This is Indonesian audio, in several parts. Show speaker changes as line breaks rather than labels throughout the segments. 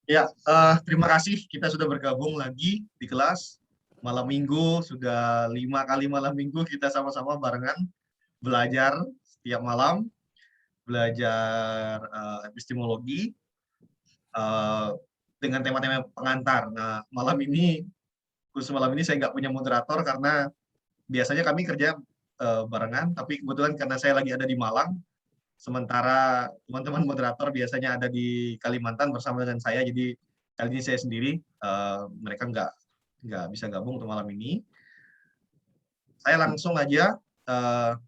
Ya, terima kasih kita sudah bergabung lagi di kelas. Malam minggu, sudah 5 kali malam minggu kita sama-sama barengan belajar setiap malam, belajar epistemologi eh, dengan tema-tema pengantar. Nah, khusus malam ini saya nggak punya moderator karena biasanya kami kerja barengan, tapi kebetulan karena saya lagi ada di Malang, sementara teman-teman moderator biasanya ada di Kalimantan bersama dengan saya, jadi kali ini saya sendiri, mereka nggak bisa gabung untuk malam ini. Saya langsung aja uh,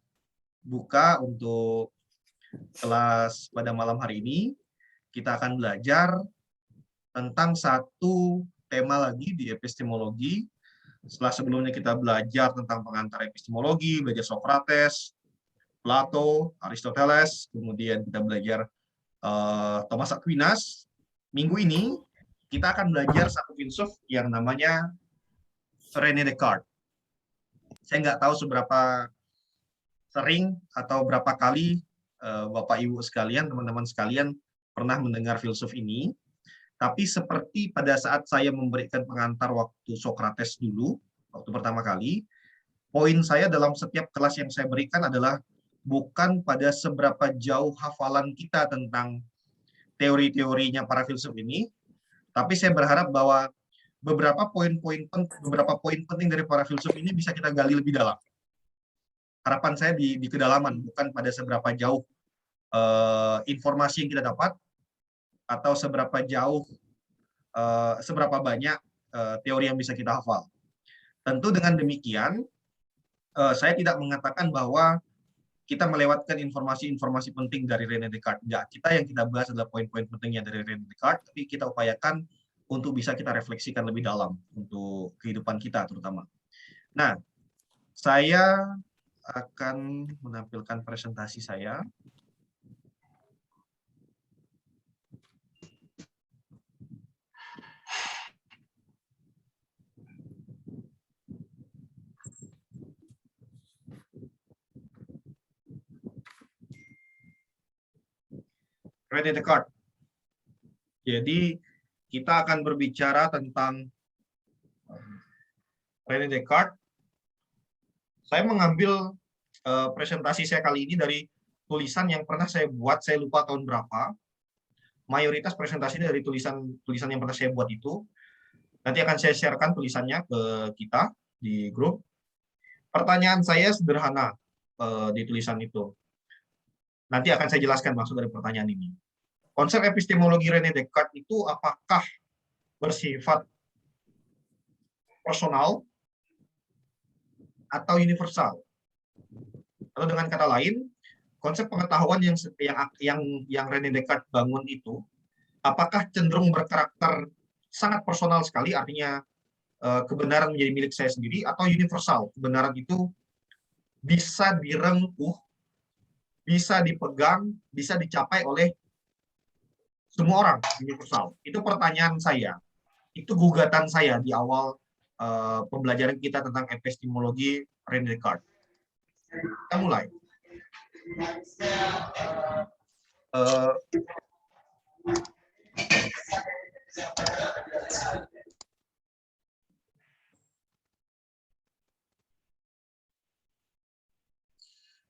buka untuk kelas pada malam hari ini. Kita akan belajar tentang satu tema lagi di epistemologi. Setelah sebelumnya kita belajar tentang pengantar epistemologi, belajar Socrates, Plato, Aristoteles, kemudian kita belajar Thomas Aquinas. Minggu ini kita akan belajar satu filsuf yang namanya René Descartes. Saya nggak tahu seberapa sering atau berapa kali Bapak Ibu sekalian, teman-teman sekalian pernah mendengar filsuf ini, tapi seperti pada saat saya memberikan pengantar waktu Socrates dulu, waktu pertama kali, poin saya dalam setiap kelas yang saya berikan adalah bukan pada seberapa jauh hafalan kita tentang teori-teorinya para filsuf ini, tapi saya berharap bahwa beberapa poin penting dari para filsuf ini bisa kita gali lebih dalam. Harapan saya di kedalaman, bukan pada seberapa jauh informasi yang kita dapat atau seberapa banyak teori yang bisa kita hafal. Tentu dengan demikian, saya tidak mengatakan bahwa kita melewatkan informasi-informasi penting dari René Descartes. Enggak, yang kita bahas adalah poin-poin pentingnya dari René Descartes, tapi kita upayakan untuk bisa kita refleksikan lebih dalam untuk kehidupan kita terutama. Nah, saya akan menampilkan presentasi saya. René Descartes. Jadi kita akan berbicara tentang René Descartes. Saya mengambil presentasi saya kali ini dari tulisan yang pernah saya buat, saya lupa tahun berapa. Mayoritas presentasi dari tulisan yang pernah saya buat itu. Nanti akan saya sharekan tulisannya ke kita di grup. Pertanyaan saya sederhana di tulisan itu. Nanti akan saya jelaskan maksud dari pertanyaan ini. Konsep epistemologi René Descartes itu apakah bersifat personal atau universal? Atau dengan kata lain, konsep pengetahuan yang René Descartes bangun itu apakah cenderung berkarakter sangat personal sekali, artinya kebenaran menjadi milik saya sendiri, atau universal, kebenaran itu bisa direngkuh, bisa dipegang, bisa dicapai oleh semua orang, universal. Itu pertanyaan saya, itu gugatan saya di awal pembelajaran kita tentang epistemologi René Descartes. Kita mulai.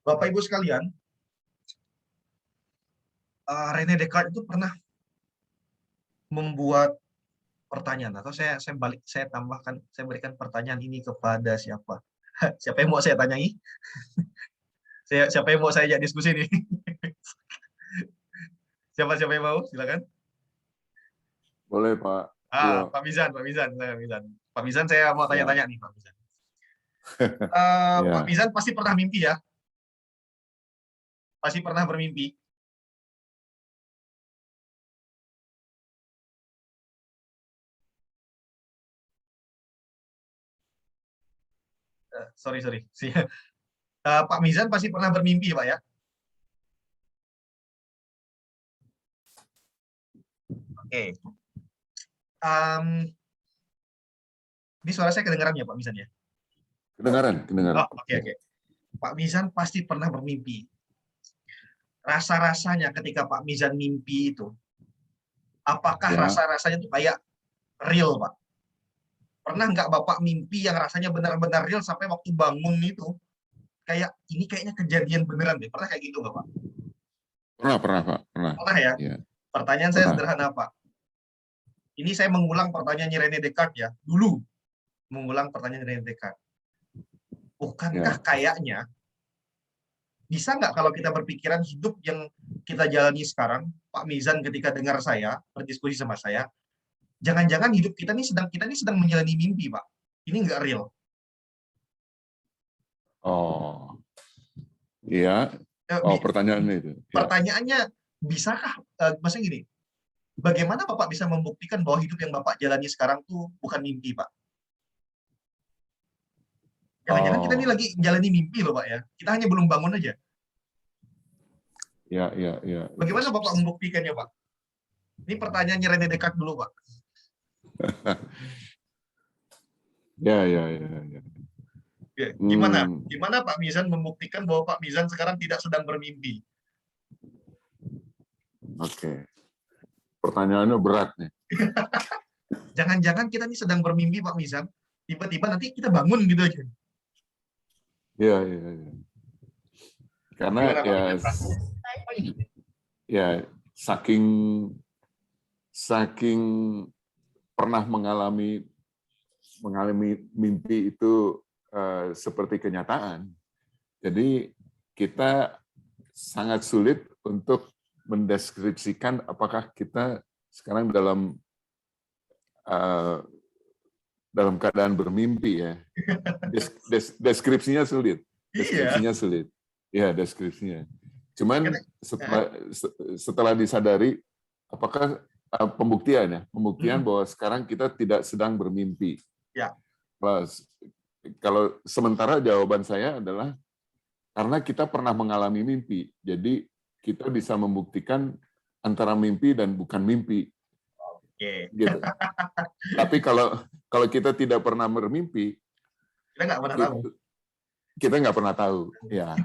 Bapak Ibu sekalian, René Descartes itu pernah membuat pertanyaan, atau saya berikan pertanyaan ini kepada siapa? Siapa yang mau saya tanyai? Siapa yang mau saya ajak diskusi nih? Siapa yang mau? Silakan.
Boleh, Pak.
Pak Mizan. Pak Mizan, saya mau tanya-tanya nih, Pak Mizan. Pak Mizan pasti pernah mimpi ya? Pasti pernah bermimpi. Sorry. Pak Mizan pasti pernah bermimpi, Pak ya? Oke. Ini suara saya kedengaran ya, Pak Mizan ya?
Kedengaran.
Oke. Pak Mizan pasti pernah bermimpi. Rasa-rasanya ketika Pak Mizan mimpi itu, Apakah
Ya.
rasa-rasanya itu kayak real, Pak? Pernah nggak Bapak mimpi yang rasanya benar-benar real sampai waktu bangun itu kayak ini kayaknya kejadian beneran deh. Pernah kayak gitu nggak, Pak?
Pernah, Pak. Pernah.
Pernah ya?
Ya,
Pertanyaan saya
pernah.
sederhana, Pak. Ini saya mengulang pertanyaannya Rene Descartes ya. Dulu mengulang pertanyaan Rene Descartes. Bukankah
Ya.
kayaknya bisa nggak kalau kita berpikiran hidup yang kita jalani sekarang, Pak Mizan ketika dengar saya berdiskusi sama saya, jangan-jangan hidup kita ini sedang menjalani mimpi, Pak. Ini nggak real.
Oh, iya.
Eh,
Oh, pertanyaannya itu. Ya.
Pertanyaannya, bisakah, maksudnya gini, bagaimana Bapak bisa membuktikan bahwa hidup yang Bapak jalani sekarang tuh bukan mimpi, Pak? Jangan-jangan kita ini
Oh,
lagi jalani mimpi loh, Pak ya. Kita hanya belum bangun aja.
ya, ya, ya.
Bagaimana Bapak membuktikannya, Pak? Ini pertanyaannya Rene Descartes dulu, Pak.
Ya, ya, ya, ya.
Ya, gimana?
Hmm,
Gimana Pak Mizan membuktikan bahwa Pak Mizan sekarang tidak sedang bermimpi?
Oke. Pertanyaannya berat nih.
Jangan-jangan kita ini sedang bermimpi, Pak Mizan. Tiba-tiba nanti kita bangun gitu aja.
Ya, ya, ya. Karena
Gimana Pak
ya,
Mizan?
ya saking pernah mengalami mimpi itu seperti kenyataan. Jadi kita sangat sulit untuk mendeskripsikan apakah kita sekarang dalam keadaan bermimpi ya. Deskripsinya sulit.
Iya.
Deskripsinya sulit. Ya, deskripsinya. Cuman
Karena,
setelah disadari apakah pembuktian
hmm,
bahwa sekarang kita tidak sedang bermimpi.
ya,
Kalau sementara jawaban saya adalah karena kita pernah mengalami mimpi, jadi kita bisa membuktikan antara mimpi dan bukan mimpi.
oke.
Gitu. Tapi kalau kita tidak pernah bermimpi,
Kita nggak pernah tahu.
kita nggak pernah tahu. Ya,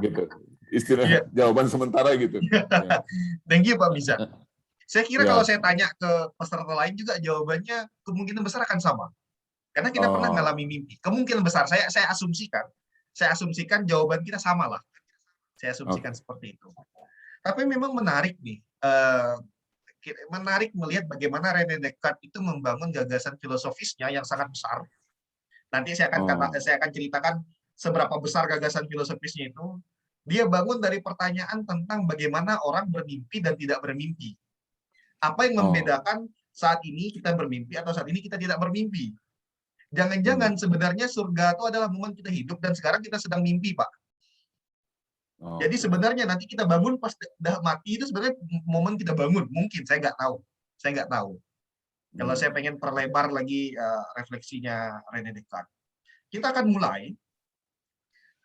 gitu. Istilah
Iya.
jawaban sementara gitu. Ya.
Thank you, Pak Mizan. Saya kira kalau
Ya.
saya tanya ke peserta lain juga jawabannya kemungkinan besar akan sama. Karena kita pernah
Oh.
mengalami mimpi. Kemungkinan besar saya asumsikan jawaban kita sama lah. Saya asumsikan
Oke.
seperti itu. Tapi memang menarik nih. Menarik melihat bagaimana René Descartes itu membangun gagasan filosofisnya yang sangat besar. Nanti saya
Oh.
akan ceritakan seberapa besar gagasan filosofisnya itu. Dia bangun dari pertanyaan tentang bagaimana orang bermimpi dan tidak bermimpi. Apa yang
Oh.
membedakan saat ini kita bermimpi atau saat ini kita tidak bermimpi? Jangan-jangan
Hmm.
sebenarnya surga itu adalah momen kita hidup dan sekarang kita sedang mimpi, Pak. Jadi
Oke.
sebenarnya nanti kita bangun pas udah mati itu sebenarnya momen kita bangun. Mungkin saya nggak tahu. Saya nggak tahu. Kalau saya
Hmm.
pengen perlebar lagi refleksinya René Descartes. Kita akan mulai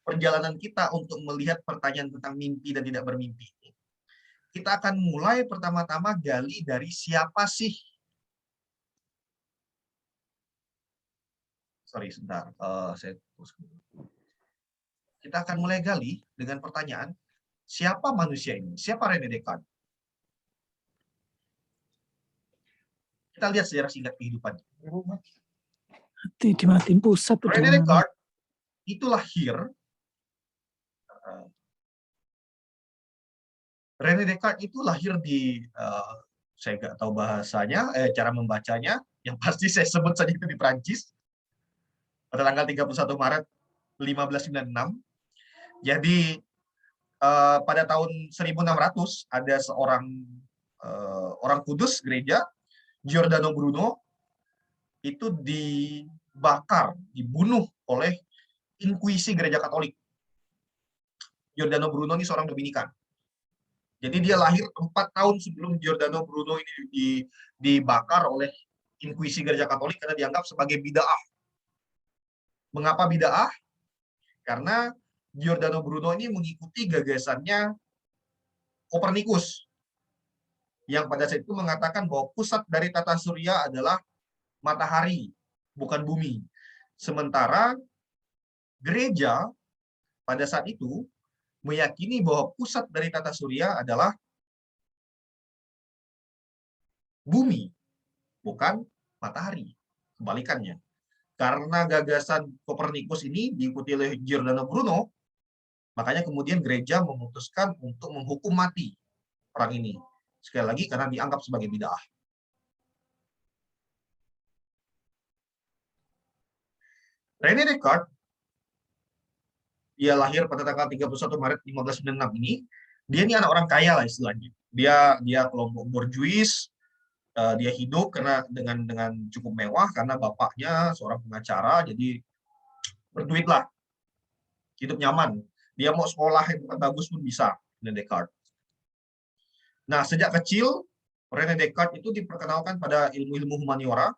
perjalanan kita untuk melihat pertanyaan tentang mimpi dan tidak bermimpi. Kita akan mulai pertama-tama gali dari siapa sih. Sorry, sebentar. Kita akan mulai gali dengan pertanyaan, siapa manusia ini? Siapa René Descartes? Kita lihat sejarah singkat kehidupannya.
Dimatiin pusat
René
udah.
Descartes itu lahir. René Descartes itu lahir di, saya nggak tahu bahasanya, cara membacanya, yang pasti saya sebut saja itu di Prancis, pada tanggal 31 Maret 1596. Jadi pada tahun 1600 ada seorang orang kudus gereja, Giordano Bruno, itu dibakar, dibunuh oleh inkuisi gereja Katolik. Giordano Bruno ini seorang Dominikan. Jadi dia lahir 4 tahun sebelum Giordano Bruno ini dibakar oleh inkuisi gereja Katolik karena dianggap sebagai bid'ah. Mengapa bid'ah? Karena Giordano Bruno ini mengikuti gagasannya Kopernikus, yang pada saat itu mengatakan bahwa pusat dari tata surya adalah matahari, bukan bumi. Sementara gereja pada saat itu meyakini bahwa pusat dari tata surya adalah bumi, bukan matahari. Kebalikannya. Karena gagasan Kopernikus ini diikuti oleh Giordano Bruno, makanya kemudian gereja memutuskan untuk menghukum mati orang ini. Sekali lagi karena dianggap sebagai bid'ah. René Descartes, dia lahir pada tanggal 31 Maret 1596 ini. Dia ini anak orang kaya lah istilahnya. Dia kelompok borjuis, dia hidup karena dengan cukup mewah karena bapaknya seorang pengacara, jadi berduit lah, hidup nyaman. Dia mau sekolah yang bukan bagus pun bisa, René Descartes. Nah, sejak kecil René Descartes itu diperkenalkan pada ilmu-ilmu humaniora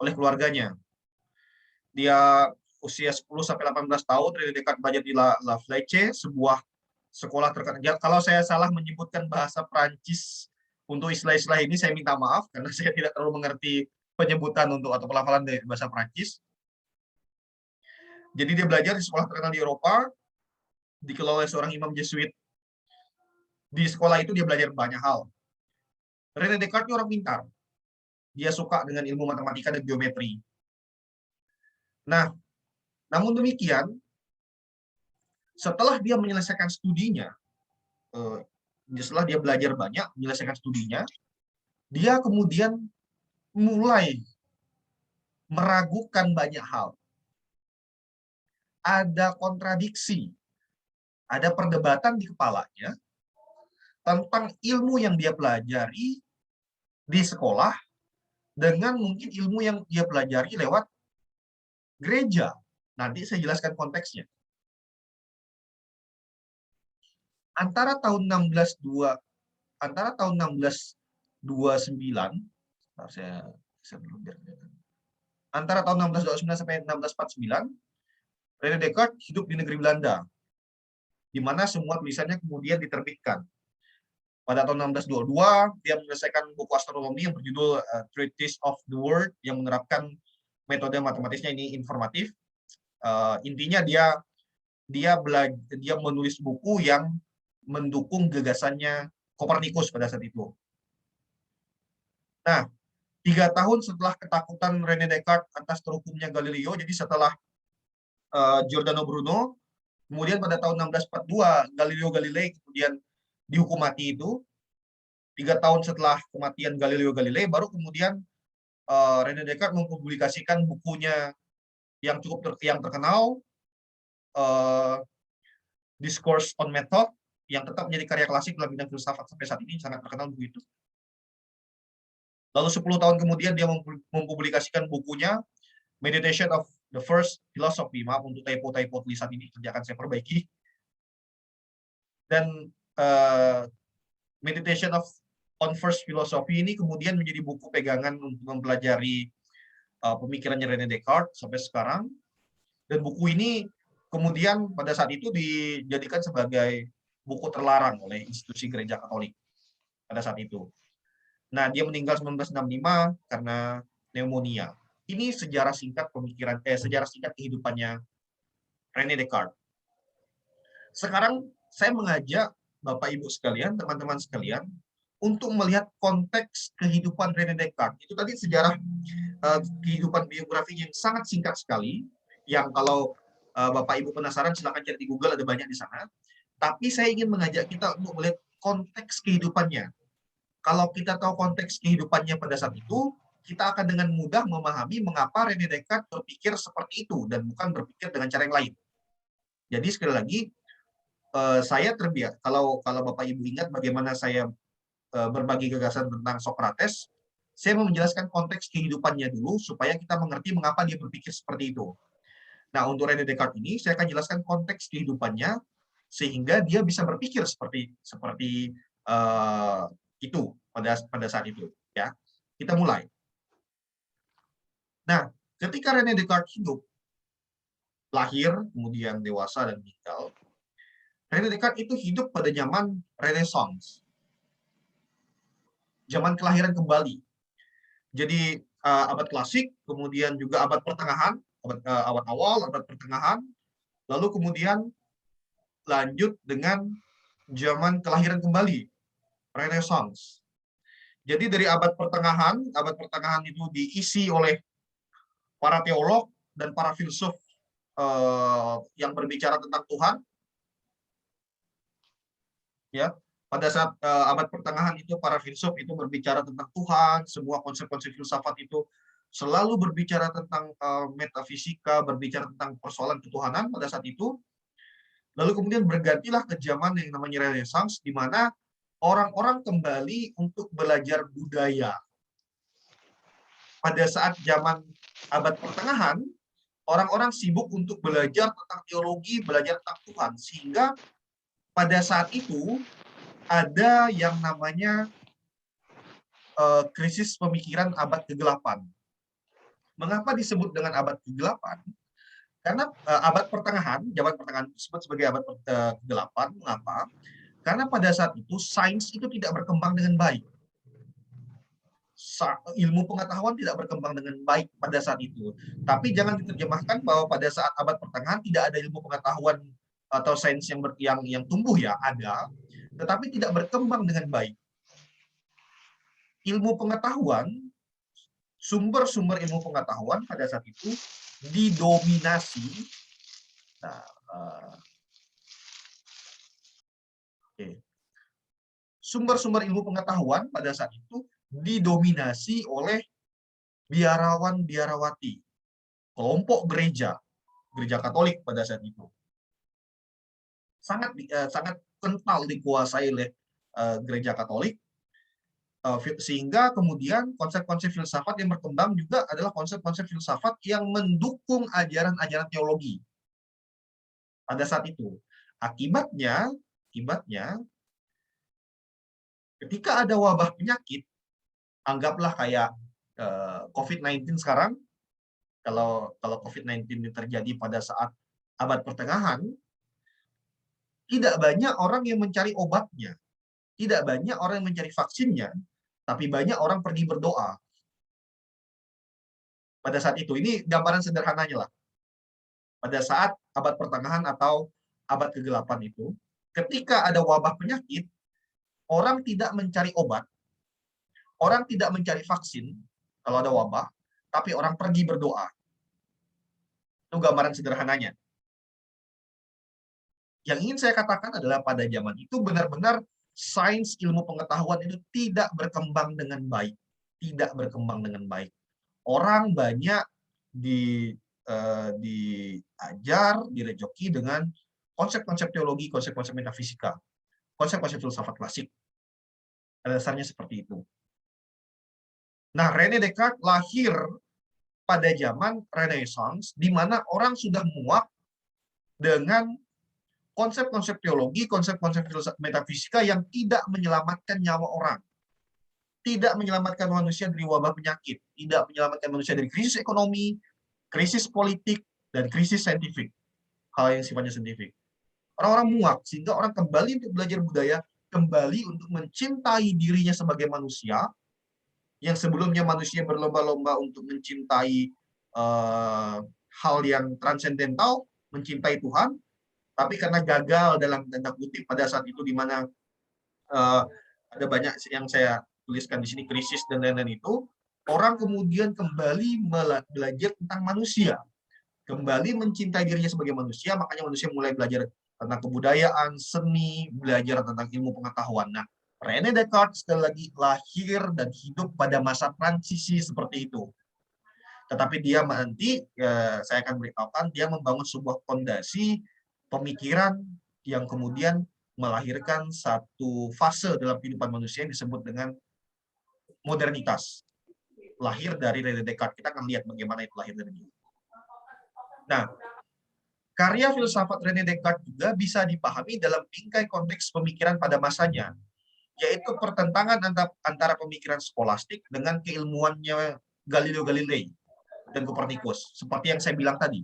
oleh keluarganya. Dia usia 10 sampai 18 tahun, René Descartes belajar di La Fleche, sebuah sekolah terkenal. Kalau saya salah menyebutkan bahasa Prancis untuk istilah-istilah ini, saya minta maaf karena saya tidak terlalu mengerti penyebutan untuk atau pelafalan dari bahasa Prancis. Jadi dia belajar di sekolah terkenal di Eropa, dikelola oleh seorang imam Jesuit. Di sekolah itu dia belajar banyak hal. René Descartes orang pintar. Dia suka dengan ilmu matematika dan geometri. Nah, namun demikian, setelah dia menyelesaikan studinya, setelah dia belajar banyak, menyelesaikan studinya, dia kemudian mulai meragukan banyak hal. Ada kontradiksi, ada perdebatan di kepalanya tentang ilmu yang dia pelajari di sekolah dengan mungkin ilmu yang dia pelajari lewat gereja. Nanti saya jelaskan konteksnya. Antara tahun 1629 antara tahun 1629 sampai 1649, René Descartes hidup di negeri Belanda, di mana semua tulisannya kemudian diterbitkan. Pada tahun 1622, dia menyelesaikan buku astronomi yang berjudul Treatise of the World, yang menerapkan metode matematisnya ini informatif. Intinya dia menulis buku yang mendukung gagasannya Kopernikus pada saat itu. Nah, 3 tahun setelah ketakutan René Descartes atas terhukumnya Galileo, jadi setelah Giordano Bruno, kemudian pada tahun 1642 Galileo Galilei kemudian dihukum mati itu. 3 tahun setelah kematian Galileo Galilei, baru kemudian René Descartes mempublikasikan bukunya yang yang terkenal, Discourse on Method, yang tetap menjadi karya klasik dalam bidang filsafat sampai saat ini, sangat terkenal buku itu. Lalu 10 tahun kemudian dia mempublikasikan bukunya Meditation of the First Philosophy. Maaf untuk typo-typo tulisan ini, nanti akan saya perbaiki. Dan Meditation on First Philosophy ini kemudian menjadi buku pegangan untuk mempelajari pemikirannya René Descartes sampai sekarang. Dan buku ini kemudian pada saat itu dijadikan sebagai buku terlarang oleh institusi gereja Katolik pada saat itu. Nah, dia meninggal 1965 karena pneumonia. Ini sejarah singkat sejarah singkat kehidupannya René Descartes. Sekarang saya mengajak Bapak Ibu sekalian, teman-teman sekalian, untuk melihat konteks kehidupan René Descartes. Itu tadi sejarah kehidupan biografi yang sangat singkat sekali, yang kalau Bapak Ibu penasaran silakan cari di Google, ada banyak di sana. Tapi saya ingin mengajak kita untuk melihat konteks kehidupannya. Kalau kita tahu konteks kehidupannya pada saat itu, kita akan dengan mudah memahami mengapa René Descartes berpikir seperti itu dan bukan berpikir dengan cara yang lain. Jadi sekali lagi, saya terbiasa, kalau Bapak Ibu ingat bagaimana saya berbagi gagasan tentang Socrates, saya mau menjelaskan konteks kehidupannya dulu supaya kita mengerti mengapa dia berpikir seperti itu. Nah, untuk René Descartes ini, saya akan jelaskan konteks kehidupannya sehingga dia bisa berpikir seperti itu pada saat itu. Ya, kita mulai. Nah, ketika René Descartes hidup, lahir, kemudian dewasa dan meninggal, René Descartes itu hidup pada zaman Renaissance, zaman kelahiran kembali. Jadi abad klasik, kemudian juga abad pertengahan, abad awal, abad pertengahan, lalu kemudian lanjut dengan zaman kelahiran kembali, Renaissance. Jadi dari abad pertengahan itu diisi oleh para teolog dan para filsuf yang berbicara tentang Tuhan. Ya, pada saat abad pertengahan itu para filsuf itu berbicara tentang Tuhan, semua konsep-konsep filsafat itu selalu berbicara tentang metafisika, berbicara tentang persoalan ketuhanan pada saat itu. Lalu kemudian bergantilah ke zaman yang namanya Renaissance, di mana orang-orang kembali untuk belajar budaya. Pada saat zaman abad pertengahan, orang-orang sibuk untuk belajar tentang teologi, belajar tentang Tuhan, sehingga pada saat itu ada yang namanya krisis pemikiran abad ke-8. Mengapa disebut dengan abad ke-8? Karena abad pertengahan, zaman pertengahan disebut sebagai abad ke-8. Mengapa? Karena pada saat itu sains itu tidak berkembang dengan baik. Ilmu pengetahuan tidak berkembang dengan baik pada saat itu. Tapi jangan diterjemahkan bahwa pada saat abad pertengahan tidak ada ilmu pengetahuan atau sains yang tumbuh, ya, ada, tetapi tidak berkembang dengan baik. Ilmu pengetahuan, sumber-sumber ilmu pengetahuan pada saat itu didominasi. Sumber-sumber ilmu pengetahuan pada saat itu didominasi oleh biarawan-biarawati, kelompok gereja Katolik pada saat itu. Sangat kental dikuasai oleh gereja Katolik, sehingga kemudian konsep-konsep filsafat yang berkembang juga adalah konsep-konsep filsafat yang mendukung ajaran-ajaran teologi pada saat itu. Akibatnya ketika ada wabah penyakit, anggaplah kayak COVID-19 sekarang. Kalau COVID-19 ini terjadi pada saat abad pertengahan, tidak banyak orang yang mencari obatnya, tidak banyak orang yang mencari vaksinnya, tapi banyak orang pergi berdoa. Pada saat itu, ini gambaran sederhananya lah. Pada saat abad pertengahan atau abad ke-8 itu, ketika ada wabah penyakit, orang tidak mencari obat, orang tidak mencari vaksin kalau ada wabah, tapi orang pergi berdoa. Itu gambaran sederhananya. Yang ingin saya katakan adalah pada zaman itu benar-benar sains ilmu pengetahuan itu tidak berkembang dengan baik. Tidak berkembang dengan baik. Orang banyak diajar, direcoki dengan konsep-konsep teologi, konsep-konsep metafisika, konsep-konsep filsafat klasik. Pada dasarnya seperti itu. Nah, René Descartes lahir pada zaman Renaissance, di mana orang sudah muak dengan konsep-konsep teologi, konsep-konsep metafisika yang tidak menyelamatkan nyawa orang. Tidak menyelamatkan manusia dari wabah penyakit, tidak menyelamatkan manusia dari krisis ekonomi, krisis politik, dan krisis saintifik. Hal yang sifatnya saintifik. Orang-orang muak, sehingga orang kembali untuk belajar budaya, kembali untuk mencintai dirinya sebagai manusia, yang sebelumnya manusia berlomba-lomba untuk mencintai hal yang transendental, mencintai Tuhan, tapi karena gagal dalam tanda kutip pada saat itu, di mana ada banyak yang saya tuliskan di sini, krisis dan lain-lain itu, orang kemudian kembali belajar tentang manusia, kembali mencintai dirinya sebagai manusia, makanya manusia mulai belajar tentang kebudayaan, seni, belajar tentang ilmu pengetahuan. Nah, René Descartes sekali lagi lahir dan hidup pada masa transisi seperti itu. Tetapi dia nanti, saya akan beritahukan, dia membangun sebuah fondasi pemikiran yang kemudian melahirkan satu fase dalam kehidupan manusia yang disebut dengan modernitas. Lahir dari René Descartes. Kita akan lihat bagaimana itu lahir dari dia. Nah, karya filsafat René Descartes juga bisa dipahami dalam bingkai konteks pemikiran pada masanya, yaitu pertentangan antara pemikiran skolastik dengan keilmuannya Galileo Galilei dan Copernicus, seperti yang saya bilang tadi.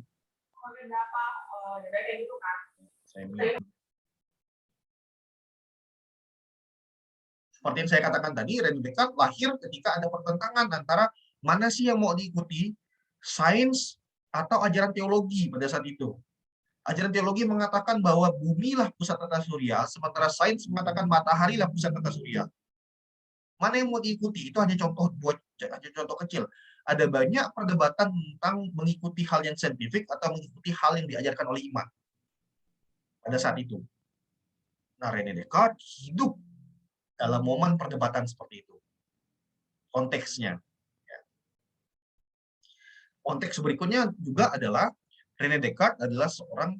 Seperti yang saya katakan tadi, René Descartes lahir ketika ada pertentangan antara mana sih yang mau diikuti, sains atau ajaran teologi pada saat itu. Ajaran teologi mengatakan bahwa bumi lah pusat tata surya, sementara sains mengatakan matahari lah pusat tata surya. Mana yang mau diikuti? Itu hanya contoh kecil. Ada banyak perdebatan tentang mengikuti hal yang saintifik atau mengikuti hal yang diajarkan oleh iman pada saat itu. Nah, René Descartes hidup dalam momen perdebatan seperti itu. Konteksnya. Konteks berikutnya juga adalah René Descartes adalah seorang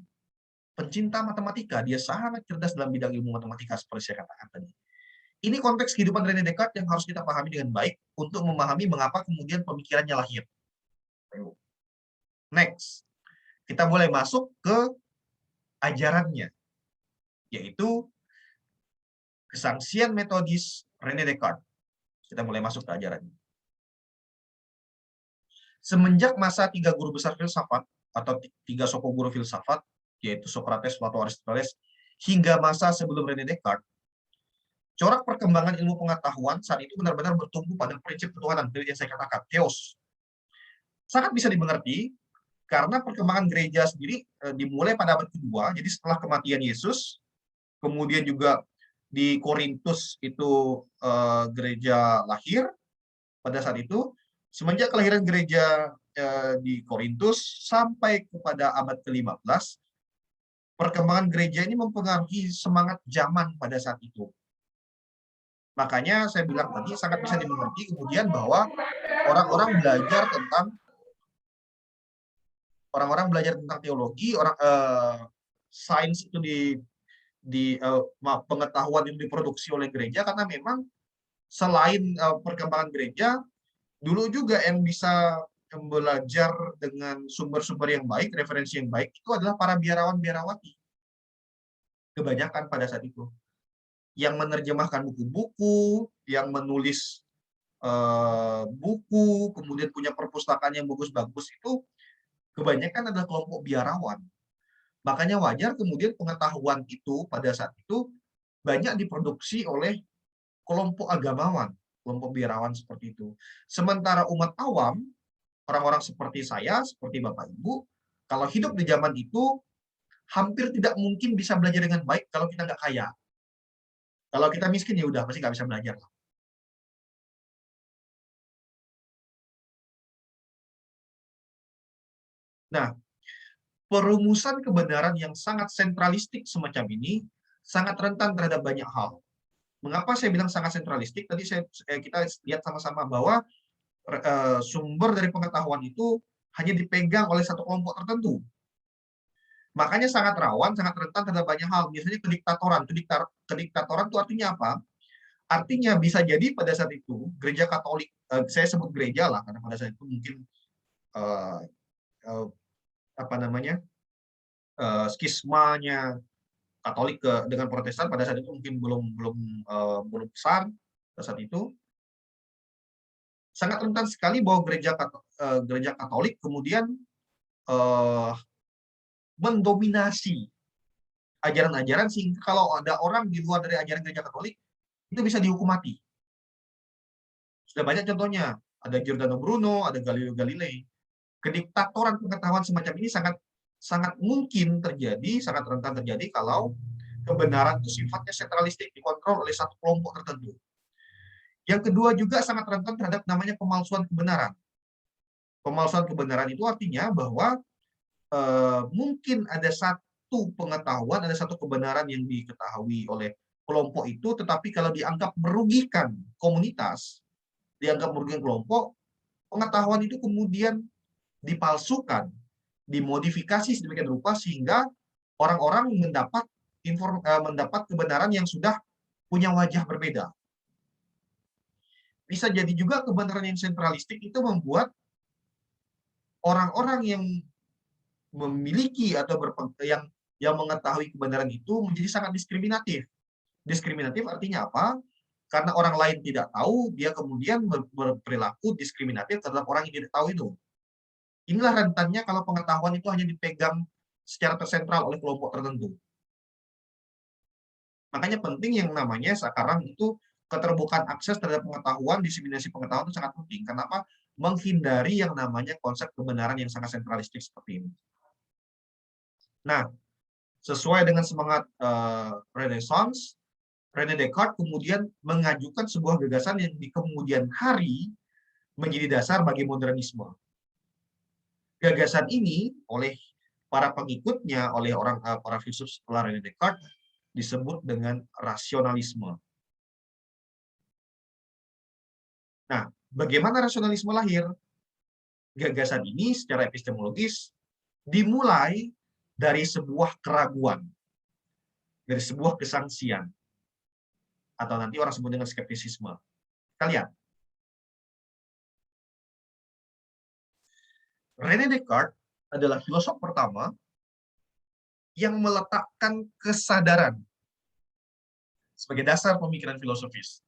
pencinta matematika. Dia sangat cerdas dalam bidang ilmu matematika seperti saya katakan tadi. Ini konteks kehidupan René Descartes yang harus kita pahami dengan baik untuk memahami mengapa kemudian pemikirannya lahir. Next, kita mulai masuk ke ajarannya, yaitu kesangsian metodis René Descartes. Kita mulai masuk ke ajarannya. Semenjak masa 3 guru besar filsafat atau 3 soko guru filsafat, yaitu Socrates, Plato, Aristoteles, hingga masa sebelum René Descartes, corak perkembangan ilmu pengetahuan saat itu benar-benar bertumbuh pada prinsip ketuhanan, yang saya katakan, theos. Sangat bisa dimengerti karena perkembangan gereja sendiri dimulai pada abad kedua, jadi setelah kematian Yesus, kemudian juga di Korintus itu gereja lahir pada saat itu. Semenjak kelahiran gereja di Korintus sampai kepada abad ke-15, perkembangan gereja ini mempengaruhi semangat zaman pada saat itu. Makanya saya bilang tadi sangat bisa dimengerti kemudian bahwa orang-orang belajar tentang teologi, sains itu pengetahuan itu diproduksi oleh gereja karena memang selain perkembangan gereja, dulu juga yang bisa belajar dengan sumber-sumber yang baik, referensi yang baik, itu adalah para biarawan-biarawati. Kebanyakan pada saat itu. Yang menerjemahkan buku-buku, yang menulis buku, kemudian punya perpustakaan yang bagus-bagus, itu kebanyakan adalah kelompok biarawan. Makanya wajar kemudian pengetahuan itu pada saat itu banyak diproduksi oleh kelompok agamawan, kelompok biarawan seperti itu. Sementara umat awam, orang-orang seperti saya, seperti Bapak Ibu, kalau hidup di zaman itu, hampir tidak mungkin bisa belajar dengan baik kalau kita nggak kaya. Kalau kita miskin, ya udah, pasti nggak bisa belajar. Nah, perumusan kebenaran yang sangat sentralistik semacam ini, sangat rentan terhadap banyak hal. Mengapa saya bilang sangat sentralistik? Tadi kita lihat sama-sama bahwa sumber dari pengetahuan itu hanya dipegang oleh satu kelompok tertentu. Makanya sangat rawan, sangat rentan terhadap banyak hal. Misalnya kediktatoran. Kediktatoran itu artinya apa? Artinya bisa jadi pada saat itu gereja Katolik, saya sebut gereja lah karena pada saat itu mungkin skismanya Katolik dengan Protestan pada saat itu mungkin belum besar pada saat itu. Sangat rentan sekali bahwa gereja Katolik kemudian mendominasi ajaran-ajaran sehingga kalau ada orang di luar dari ajaran gereja Katolik itu bisa dihukum mati. Sudah banyak contohnya, ada Giordano Bruno, ada Galileo Galilei. Kediktatoran pengetahuan semacam ini sangat mungkin terjadi, sangat rentan terjadi kalau kebenaran itu sifatnya sentralistik, dikontrol oleh satu kelompok tertentu. Yang kedua juga sangat rentan terhadap namanya pemalsuan kebenaran. Pemalsuan kebenaran itu artinya bahwa mungkin ada satu pengetahuan, ada satu kebenaran yang diketahui oleh kelompok itu, tetapi kalau dianggap merugikan komunitas, dianggap merugikan kelompok, pengetahuan itu kemudian dipalsukan, dimodifikasi sedemikian rupa sehingga orang-orang mendapat kebenaran yang sudah punya wajah berbeda. Bisa jadi juga kebenaran yang sentralistik itu membuat orang-orang yang memiliki atau yang mengetahui kebenaran itu menjadi sangat diskriminatif. Diskriminatif artinya apa? Karena orang lain tidak tahu, dia kemudian berperilaku diskriminatif terhadap orang yang tidak tahu itu. Inilah rentannya kalau pengetahuan itu hanya dipegang secara tersentral oleh kelompok tertentu. Makanya penting yang namanya sekarang itu keterbukaan akses terhadap pengetahuan, diseminasi pengetahuan itu sangat penting. Kenapa? Menghindari yang namanya konsep kebenaran yang sangat sentralistik seperti ini. Nah, sesuai dengan semangat Renaissance, René Descartes kemudian mengajukan sebuah gagasan yang di kemudian hari menjadi dasar bagi modernisme. Gagasan ini oleh para pengikutnya, oleh para filsuf setelah René Descartes, disebut dengan rasionalisme. Nah, bagaimana rasionalisme lahir? Gagasan ini secara epistemologis dimulai dari sebuah keraguan, dari sebuah kesangsian, atau nanti orang sebut dengan skeptisisme. Kita lihat. René Descartes adalah filosof pertama yang meletakkan kesadaran sebagai dasar pemikiran filosofis.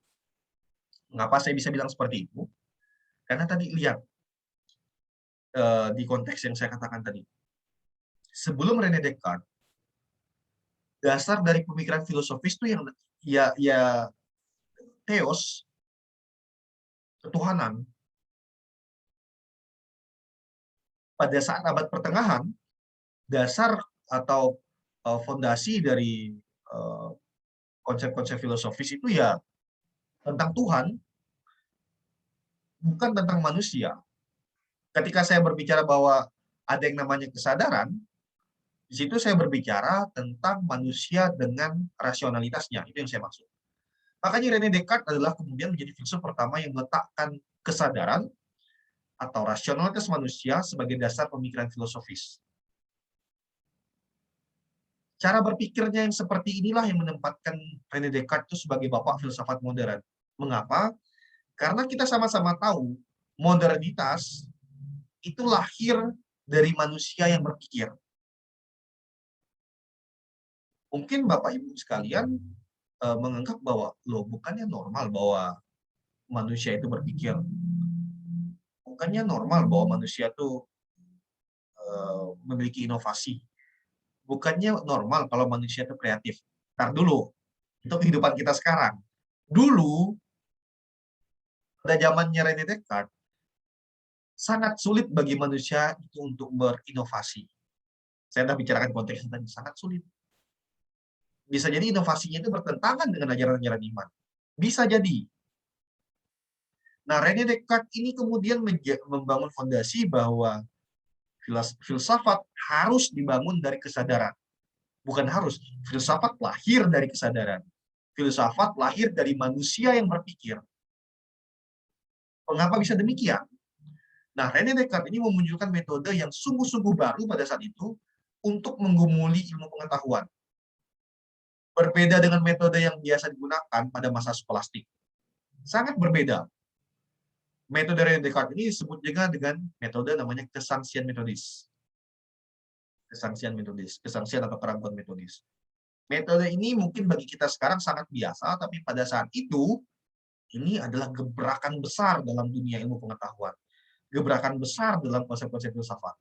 Mengapa saya bisa bilang seperti itu? Karena tadi lihat di konteks yang saya katakan tadi. Sebelum René Descartes, dasar dari pemikiran filosofis itu yang ya theos, ketuhanan. Pada saat abad pertengahan, dasar atau fondasi dari konsep-konsep filosofis itu ya tentang Tuhan, bukan tentang manusia. Ketika saya berbicara bahwa ada yang namanya kesadaran, di situ saya berbicara tentang manusia dengan rasionalitasnya. Itu yang saya maksud. Makanya René Descartes adalah kemudian menjadi filsuf pertama yang meletakkan kesadaran atau rasionalitas manusia sebagai dasar pemikiran filosofis. Cara berpikirnya yang seperti inilah yang menempatkan René Descartes itu sebagai bapak filsafat modern. Mengapa? Karena kita sama-sama tahu modernitas itu lahir dari manusia yang berpikir. Mungkin Bapak Ibu sekalian menganggap bahwa bukannya normal bahwa manusia itu berpikir. Bukannya normal bahwa manusia itu memiliki inovasi. Bukannya normal kalau manusia itu kreatif. Ntar dulu, itu kehidupan kita sekarang. Dulu, pada zamannya René Descartes, sangat sulit bagi manusia itu untuk berinovasi. Saya sudah bicarakan konteksnya tadi, sangat sulit. Bisa jadi inovasinya itu bertentangan dengan ajaran-ajaran iman. Bisa jadi. Nah, René Descartes ini kemudian membangun fondasi bahwa filsafat harus dibangun dari kesadaran. Bukan harus, filsafat lahir dari kesadaran. Filsafat lahir dari manusia yang berpikir. Mengapa bisa demikian? Nah, René Descartes ini memunculkan metode yang sungguh-sungguh baru pada saat itu untuk menggumuli ilmu pengetahuan. Berbeda dengan metode yang biasa digunakan pada masa skolastik. Sangat berbeda. Metode René Descartes ini disebut juga dengan metode namanya kesangsian metodis. Kesangsian atau keraguan metodis. Metode ini mungkin bagi kita sekarang sangat biasa, tapi pada saat itu, ini adalah gebrakan besar dalam dunia ilmu pengetahuan. Gebrakan besar dalam konsep-konsep filsafat.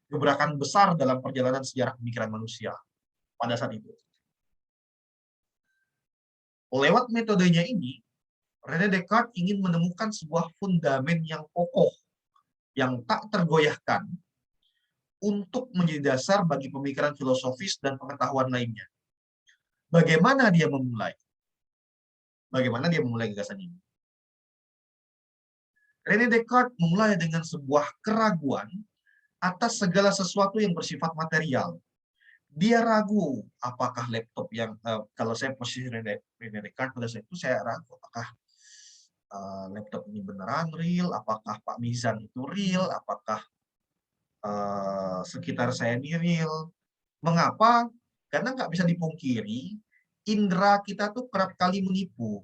Gebrakan besar dalam perjalanan sejarah pemikiran manusia pada saat itu. Lewat metodenya ini, René Descartes ingin menemukan sebuah fundamen yang kokoh, yang tak tergoyahkan, untuk menjadi dasar bagi pemikiran filosofis dan pengetahuan lainnya. Bagaimana dia memulai? Bagaimana dia memulai gagasan ini? René Descartes memulai dengan sebuah keraguan atas segala sesuatu yang bersifat material. Dia ragu apakah laptop yang kalau saya posisi René Descartes pada saat itu saya ragu apakah laptop ini beneran real, apakah Pak Mizan itu real, apakah sekitar saya ini real. Mengapa? Karena nggak bisa dipungkiri, indera kita tuh kerap kali menipu.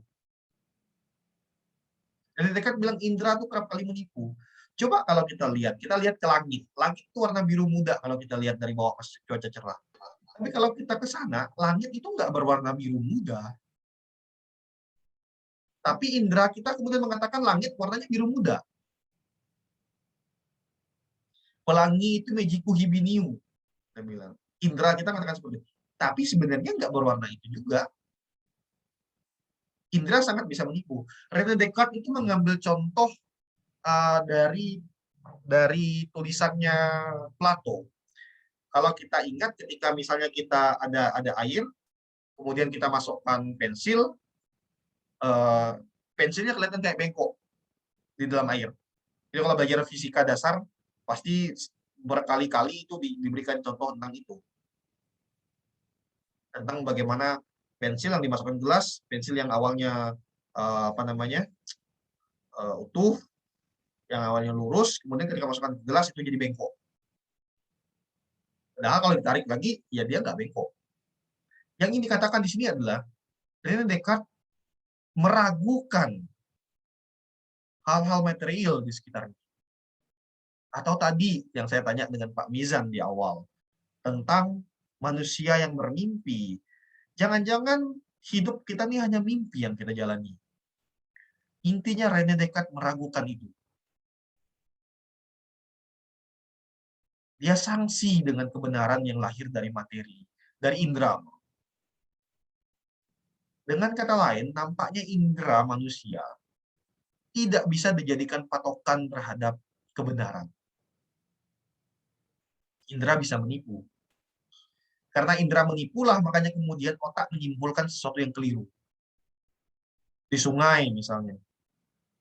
René Descartes bilang indera tuh kerap kali menipu. Coba kalau kita lihat ke langit. Langit itu warna biru muda kalau kita lihat dari bawah pas cuaca cerah. Tapi kalau kita ke sana, langit itu nggak berwarna biru muda. Tapi indera kita kemudian mengatakan langit warnanya biru muda. Pelangi itu Mejiku Hibiniu. Saya bilang. Indera kita mengatakan seperti itu. Tapi sebenarnya nggak berwarna itu juga. Indera sangat bisa menipu. René Descartes itu mengambil contoh dari tulisannya Plato. Kalau kita ingat ketika misalnya kita ada air, kemudian kita masukkan pensil, pensilnya kelihatan kayak bengkok di dalam air. Jadi kalau belajar fisika dasar, pasti berkali-kali itu diberikan contoh tentang itu. Tentang bagaimana pensil yang dimasukkan gelas, pensil yang awalnya utuh, yang awalnya lurus, kemudian ketika masukkan ke gelas itu jadi bengkok. Padahal kalau ditarik lagi, ya dia nggak bengkok. Yang ini dikatakan di sini adalah René Descartes meragukan hal-hal material di sekitarnya. Atau tadi yang saya tanya dengan Pak Mizan di awal, tentang manusia yang bermimpi. Jangan-jangan hidup kita ini hanya mimpi yang kita jalani. Intinya René Descartes meragukan itu. Dia sangsi dengan kebenaran yang lahir dari materi, dari indera. Dengan kata lain, nampaknya indera manusia tidak bisa dijadikan patokan terhadap kebenaran. Indera bisa menipu. Karena indera menipulah, makanya kemudian otak menyimpulkan sesuatu yang keliru. Di sungai misalnya,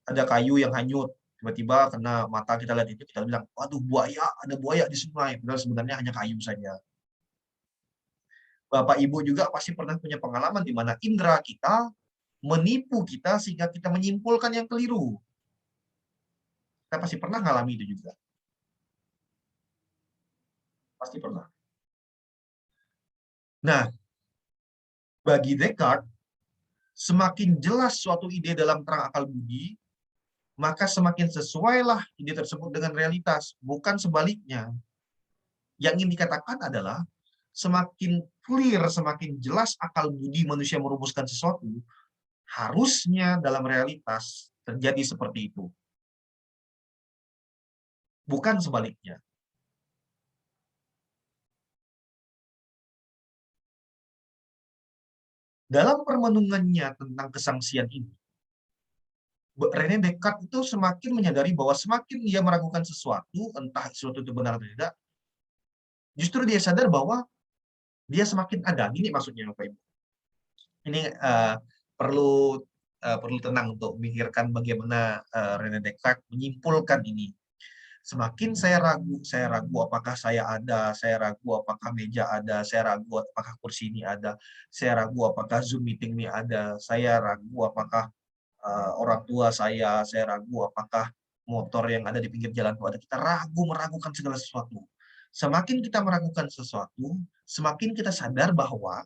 ada kayu yang hanyut, tiba-tiba kena mata kita lihat itu, kita bilang, waduh buaya, ada buaya di sungai. Padahal sebenarnya hanya kayu saja. Bapak Ibu juga pasti pernah punya pengalaman di mana indera kita menipu kita sehingga kita menyimpulkan yang keliru. Kita pasti pernah mengalami itu juga. Pasti pernah. Nah, bagi Descartes, semakin jelas suatu ide dalam terang akal budi, maka semakin sesuailah ide tersebut dengan realitas, bukan sebaliknya. Yang ingin dikatakan adalah, semakin clear, semakin jelas akal budi manusia merumuskan sesuatu, harusnya dalam realitas terjadi seperti itu. Bukan sebaliknya. Dalam permenungannya tentang kesangsian ini, René Descartes itu semakin menyadari bahwa semakin dia meragukan sesuatu, entah sesuatu itu benar atau tidak, justru dia sadar bahwa dia semakin ada. Ini maksudnya, Bapak Ibu. Ini perlu tenang untuk memikirkan bagaimana René Descartes menyimpulkan ini. Semakin saya ragu apakah saya ada, saya ragu apakah meja ada, saya ragu apakah kursi ini ada, saya ragu apakah Zoom meeting ini ada, saya ragu apakah orang tua saya ragu apakah motor yang ada di pinggir jalan itu ada. Kita meragukan segala sesuatu. Semakin kita meragukan sesuatu, semakin kita sadar bahwa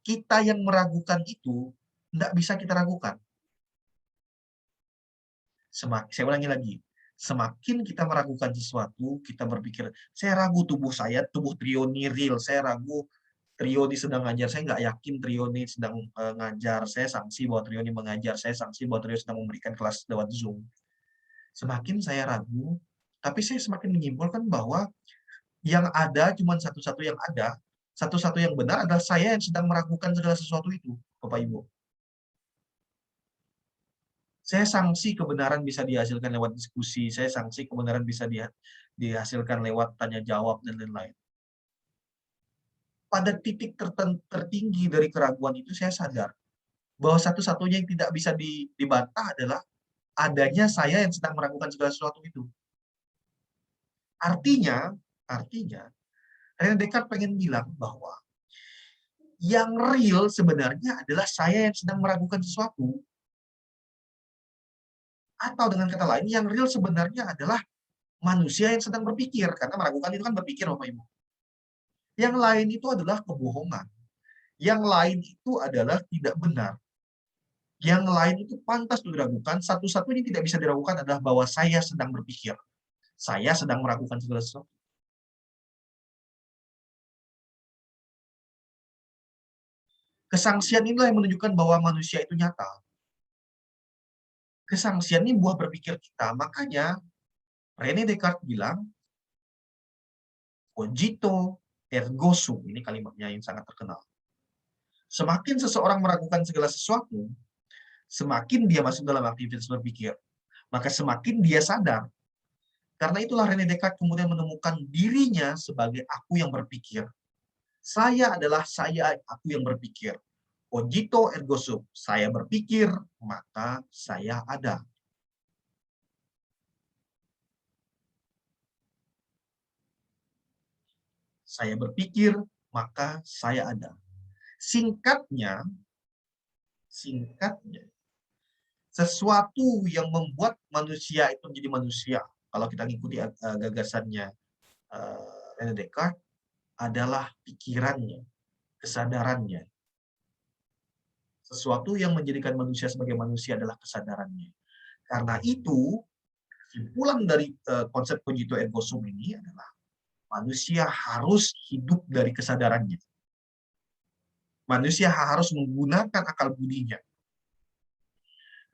kita yang meragukan itu tidak bisa kita ragukan. Saya ulangi lagi, semakin kita meragukan sesuatu, kita berpikir, saya ragu tubuh Trio ini real, saya ragu Trio ini sedang ngajar, saya nggak yakin Trio ini sedang ngajar, saya sangsi bahwa Trio ini mengajar, saya sangsi bahwa Trio sedang memberikan kelas lewat Zoom. Semakin saya ragu, tapi saya semakin menyimpulkan bahwa yang ada cuma satu-satu yang ada, satu-satu yang benar adalah saya yang sedang meragukan segala sesuatu itu, Bapak Ibu. Saya sangsi kebenaran bisa dihasilkan lewat diskusi, saya sangsi kebenaran bisa dihasilkan lewat tanya jawab dan lain-lain. Pada titik tertinggi dari keraguan itu saya sadar bahwa satu-satunya yang tidak bisa dibantah adalah adanya saya yang sedang meragukan segala sesuatu itu. Artinya René Descartes pengen bilang bahwa yang real sebenarnya adalah saya yang sedang meragukan sesuatu. Atau dengan kata lain, yang real sebenarnya adalah manusia yang sedang berpikir. Karena meragukan itu kan berpikir, Bapak Ibu. Yang lain itu adalah kebohongan. Yang lain itu adalah tidak benar. Yang lain itu pantas untuk diragukan. Satu-satunya yang tidak bisa diragukan adalah bahwa saya sedang berpikir. Saya sedang meragukan segala sesuatu. Kesangsian inilah yang menunjukkan bahwa manusia itu nyata. Kesangsian ini buah berpikir kita. Makanya René Descartes bilang, cogito ergo sum. Ini kalimatnya yang sangat terkenal. Semakin seseorang meragukan segala sesuatu, semakin dia masuk dalam aktivitas berpikir. Maka semakin dia sadar. Karena itulah René Descartes kemudian menemukan dirinya sebagai aku yang berpikir. Saya adalah aku yang berpikir. Cogito ergo sum. Saya berpikir, maka saya ada. Saya berpikir, maka saya ada. Singkatnya, sesuatu yang membuat manusia itu menjadi manusia, kalau kita ngikuti gagasannya René Descartes, adalah pikirannya, kesadarannya. Sesuatu yang menjadikan manusia sebagai manusia adalah kesadarannya. Karena itu, kesimpulan dari konsep cogito ergo sum ini adalah manusia harus hidup dari kesadarannya. Manusia harus menggunakan akal budinya.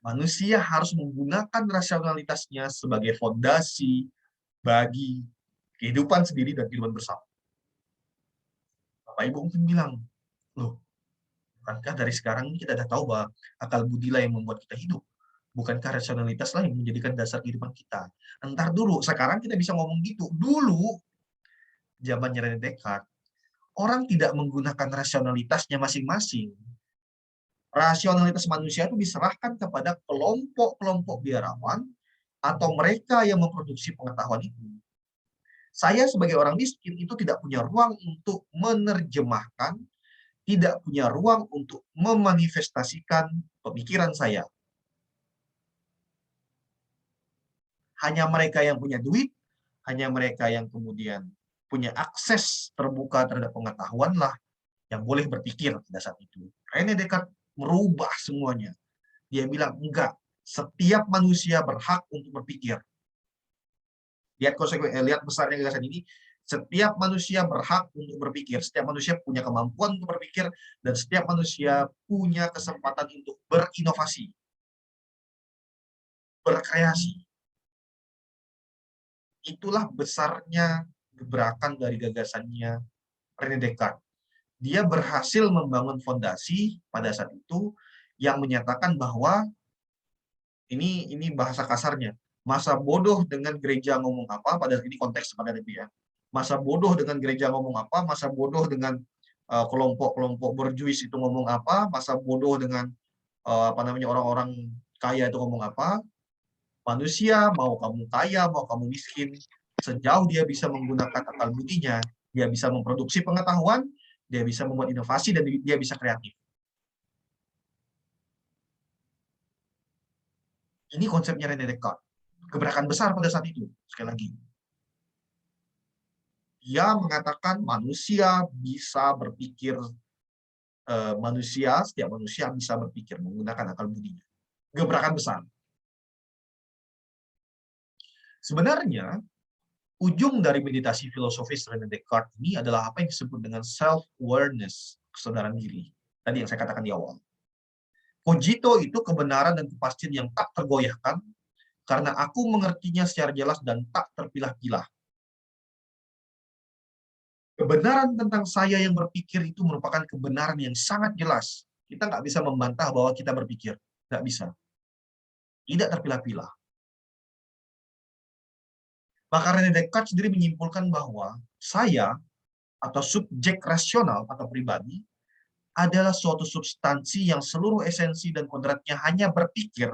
Manusia harus menggunakan rasionalitasnya sebagai fondasi bagi kehidupan sendiri dan kehidupan bersama. Bapak Ibu mungkin bilang, loh, bukankah dari sekarang ini kita sudah tahu bahwa akal budilah yang membuat kita hidup? Bukankah rasionalitaslah yang menjadikan dasar kehidupan kita? Entar dulu, sekarang kita bisa ngomong gitu. Dulu, zamannya René Descartes, orang tidak menggunakan rasionalitasnya masing-masing. Rasionalitas manusia itu diserahkan kepada kelompok-kelompok biarawan atau mereka yang memproduksi pengetahuan itu. Saya sebagai orang miskin itu tidak punya ruang untuk menerjemahkan, tidak punya ruang untuk memanifestasikan pemikiran saya. Hanya mereka yang punya duit, hanya mereka yang kemudian punya akses terbuka terhadap pengetahuan lah yang boleh berpikir pada saat itu. René Descartes merubah semuanya. Dia bilang, enggak, setiap manusia berhak untuk berpikir. Lihat besarnya gagasan ini, setiap manusia berhak untuk berpikir, setiap manusia punya kemampuan untuk berpikir, dan setiap manusia punya kesempatan untuk berinovasi, berkreasi. Itulah besarnya gebrakan dari gagasannya René Descartes. Dia berhasil membangun fondasi pada saat itu yang menyatakan bahwa ini bahasa kasarnya, masa bodoh dengan gereja ngomong apa, pada ini konteks pada itu ya. Masa bodoh dengan gereja ngomong apa, masa bodoh dengan kelompok-kelompok berjuis itu ngomong apa, masa bodoh dengan orang-orang kaya itu ngomong apa. Manusia, mau kamu kaya, mau kamu miskin, sejauh dia bisa menggunakan akal budinya, dia bisa memproduksi pengetahuan, dia bisa membuat inovasi, dan dia bisa kreatif. Ini konsepnya René Descartes. Gebrakan besar pada saat itu, sekali lagi. Dia mengatakan manusia bisa berpikir, setiap manusia bisa berpikir menggunakan akal budinya. Gebrakan besar. Sebenarnya, ujung dari meditasi filosofis René Descartes ini adalah apa yang disebut dengan self-awareness, kesadaran diri. Tadi yang saya katakan di awal. Cogito itu kebenaran dan kepastian yang tak tergoyahkan, karena aku mengertinya secara jelas dan tak terpilah-pilah. Kebenaran tentang saya yang berpikir itu merupakan kebenaran yang sangat jelas. Kita nggak bisa membantah bahwa kita berpikir. Nggak bisa. Tidak terpilah-pilah. Maka René Descartes sendiri menyimpulkan bahwa saya atau subjek rasional atau pribadi adalah suatu substansi yang seluruh esensi dan kodratnya hanya berpikir,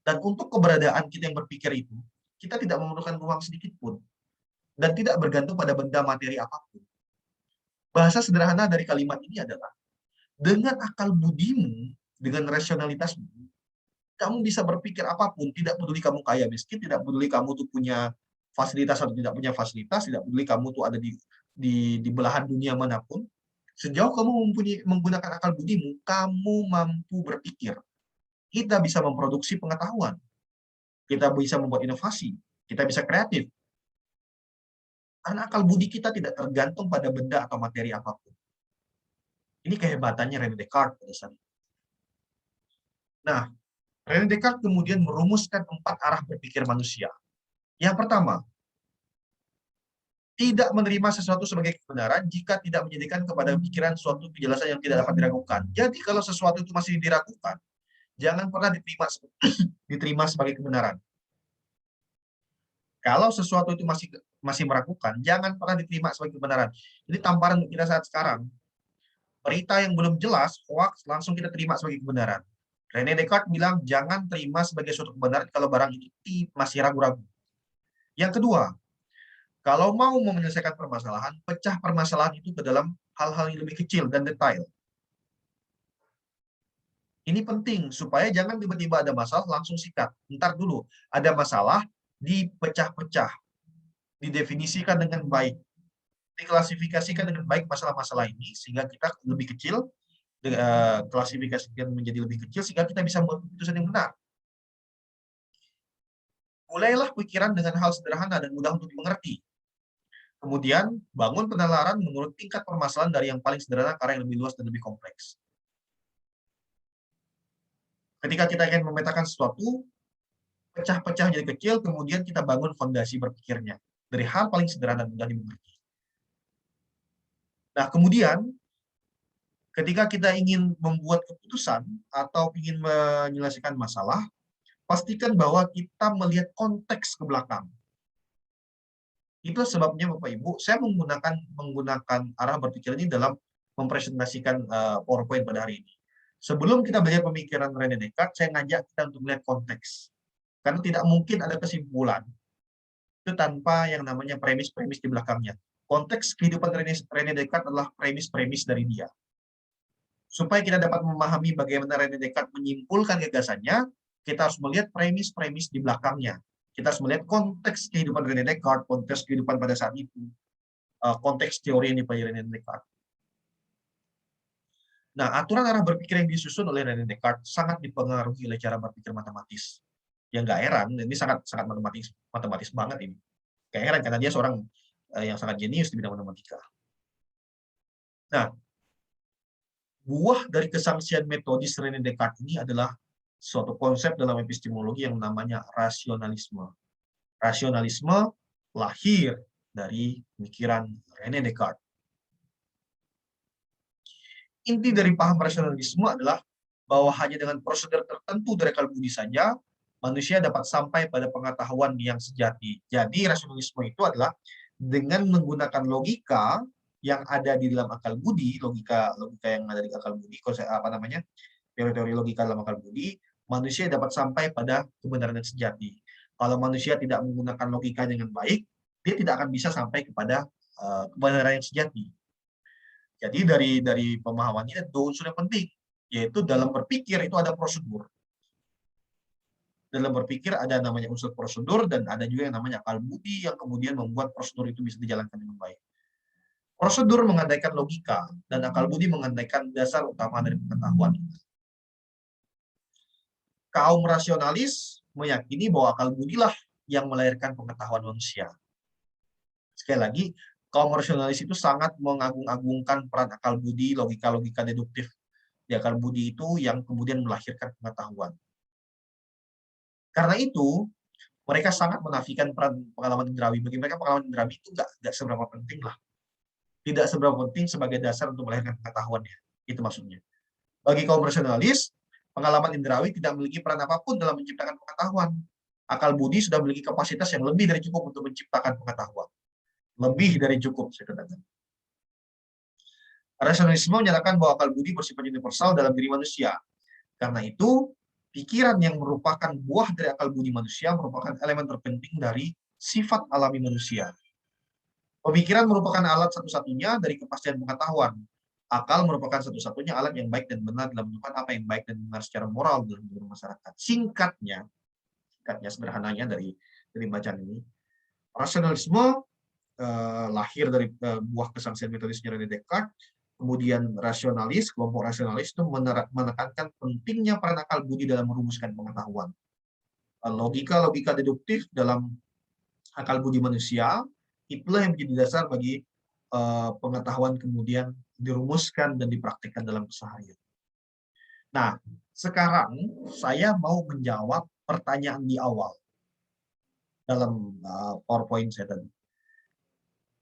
dan untuk keberadaan kita yang berpikir itu, kita tidak memerlukan ruang sedikit pun, dan tidak bergantung pada benda materi apapun. Bahasa sederhana dari kalimat ini adalah, dengan akal budimu, dengan rasionalitasmu, kamu bisa berpikir apapun, tidak peduli kamu kaya miskin, tidak peduli kamu tuh punya fasilitas atau tidak punya fasilitas, tidak peduli kamu tuh ada di belahan dunia manapun, sejauh kamu menggunakan akal budimu, kamu mampu berpikir. Kita bisa memproduksi pengetahuan, kita bisa membuat inovasi, kita bisa kreatif. Karena akal budi kita tidak tergantung pada benda atau materi apapun. Ini kehebatannya René Descartes pada saat itu. Nah, René Descartes kemudian merumuskan 4 arah berpikir manusia. Yang pertama, tidak menerima sesuatu sebagai kebenaran jika tidak menjadikan kepada pikiran suatu penjelasan yang tidak dapat diragukan. Jadi kalau sesuatu itu masih diragukan, jangan pernah diterima sebagai kebenaran. Kalau sesuatu itu masih meragukan, jangan pernah diterima sebagai kebenaran. Ini tamparan kita saat sekarang. Berita yang belum jelas, hoax, langsung kita terima sebagai kebenaran. René Descartes bilang, jangan terima sebagai suatu kebenaran kalau barang ini masih ragu-ragu. Yang kedua, kalau mau menyelesaikan permasalahan, pecah permasalahan itu ke dalam hal-hal yang lebih kecil dan detail. Ini penting, supaya jangan tiba-tiba ada masalah, langsung sikat. Ntar dulu, ada masalah, dipecah-pecah, didefinisikan dengan baik, diklasifikasikan dengan baik masalah-masalah ini, sehingga kita lebih kecil, klasifikasikan menjadi lebih kecil, sehingga kita bisa membuat keputusan yang benar. Mulailah pikiran dengan hal sederhana dan mudah untuk dimengerti. Kemudian, bangun penalaran menurut tingkat permasalahan dari yang paling sederhana ke arah yang lebih luas dan lebih kompleks. Ketika kita ingin memetakan sesuatu, pecah-pecah jadi kecil, kemudian kita bangun fondasi berpikirnya. Dari hal paling sederhana dan mudah dimengerti. Nah, kemudian, ketika kita ingin membuat keputusan atau ingin menyelesaikan masalah, pastikan bahwa kita melihat konteks ke belakang. Itu sebabnya Bapak Ibu, saya menggunakan arah berpikir ini dalam mempresentasikan PowerPoint pada hari ini. Sebelum kita belajar pemikiran René Descartes, saya ngajak kita untuk melihat konteks. Karena tidak mungkin ada kesimpulan itu tanpa yang namanya premis-premis di belakangnya. Konteks kehidupan René Descartes adalah premis-premis dari dia. Supaya kita dapat memahami bagaimana René Descartes menyimpulkan gagasannya, kita harus melihat premis-premis di belakangnya. Kita harus melihat konteks kehidupan René Descartes, konteks kehidupan pada saat itu, konteks teori yang dipelajari René Descartes. Nah, aturan arah berpikir yang disusun oleh René Descartes sangat dipengaruhi oleh cara berpikir matematis. Yang nggak heran, ini sangat matematis banget ini. Nggak heran karena dia seorang yang sangat jenius di bidang matematika. Nah, buah dari kesangsian metodis René Descartes ini adalah suatu konsep dalam epistemologi yang namanya rasionalisme. Rasionalisme lahir dari pemikiran René Descartes. Inti dari paham rasionalisme adalah bahwa hanya dengan prosedur tertentu dari akal budi saja, manusia dapat sampai pada pengetahuan yang sejati. Jadi rasionalisme itu adalah dengan menggunakan logika yang ada di dalam akal budi, logika yang ada di akal budi, teori-teori logika dalam akal budi, manusia dapat sampai pada kebenaran yang sejati. Kalau manusia tidak menggunakan logika dengan baik, dia tidak akan bisa sampai kepada kebenaran yang sejati. Jadi dari pemahamannya itu unsur yang penting, yaitu dalam berpikir itu ada prosedur. Dalam berpikir ada namanya unsur prosedur dan ada juga yang namanya akal budi yang kemudian membuat prosedur itu bisa dijalankan dengan baik. Prosedur mengandaikan logika dan akal budi mengandaikan dasar utama dari pengetahuan. Kaum rasionalis meyakini bahwa akal budilah yang melahirkan pengetahuan manusia. Sekali lagi, kaum rasionalis itu sangat mengagung-agungkan peran akal budi, logika-logika deduktif di akal budi itu yang kemudian melahirkan pengetahuan. Karena itu, mereka sangat menafikan peran pengalaman indrawi. Bagi mereka pengalaman indrawi itu nggak seberapa penting lah. Tidak seberapa penting sebagai dasar untuk melahirkan pengetahuannya. Itu maksudnya. Bagi kaum rasionalis, pengalaman indrawi tidak memiliki peran apapun dalam menciptakan pengetahuan. Akal budi sudah memiliki kapasitas yang lebih dari cukup untuk menciptakan pengetahuan. Lebih dari cukup, saya katakan. Rasionalisme menyatakan bahwa akal budi bersifat universal dalam diri manusia. Karena itu, pikiran yang merupakan buah dari akal budi manusia merupakan elemen terpenting dari sifat alami manusia. Pemikiran merupakan alat satu-satunya dari kepastian pengetahuan. Akal merupakan satu-satunya alat yang baik dan benar dalam menentukan apa yang baik dan benar secara moral dalam masyarakat. Singkatnya sederhananya dari bacaan ini, rasionalisme lahir dari buah kesangsian metodisnya René Descartes, kemudian kelompok rasionalis itu menekankan pentingnya peran akal budi dalam merumuskan pengetahuan. Logika deduktif dalam akal budi manusia, itulah yang menjadi dasar bagi pengetahuan kemudian dirumuskan dan dipraktikkan dalam keseharian. Nah, sekarang saya mau menjawab pertanyaan di awal dalam PowerPoint saya tadi.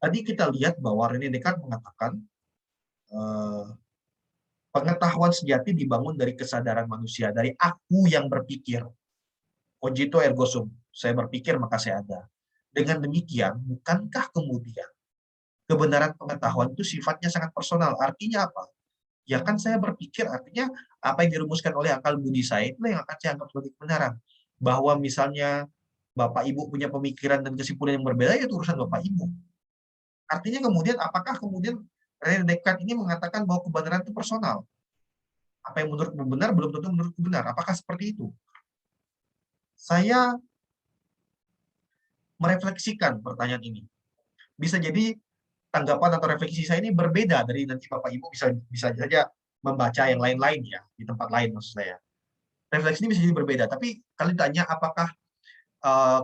Tadi kita lihat bahwa René Descartes mengatakan pengetahuan sejati dibangun dari kesadaran manusia, dari aku yang berpikir. Cogito ergo sum, saya berpikir maka saya ada. Dengan demikian, bukankah kemudian kebenaran pengetahuan itu sifatnya sangat personal? Artinya apa? Ya kan saya berpikir, artinya apa yang dirumuskan oleh akal budi saya itu yang akan saya anggap sebagai kebenaran. Bahwa misalnya Bapak Ibu punya pemikiran dan kesimpulan yang berbeda, ya itu urusan Bapak Ibu. Artinya kemudian, apakah kemudian René Descartes ini mengatakan bahwa kebenaran itu personal? Apa yang menurutmu benar, belum tentu menurutku benar. Apakah seperti itu? Saya merefleksikan pertanyaan ini. Bisa jadi tanggapan atau refleksi saya ini berbeda dari nanti Bapak Ibu bisa saja membaca yang lain-lain ya, di tempat lain maksud saya. Refleksi ini bisa jadi berbeda, tapi kalian tanya apakah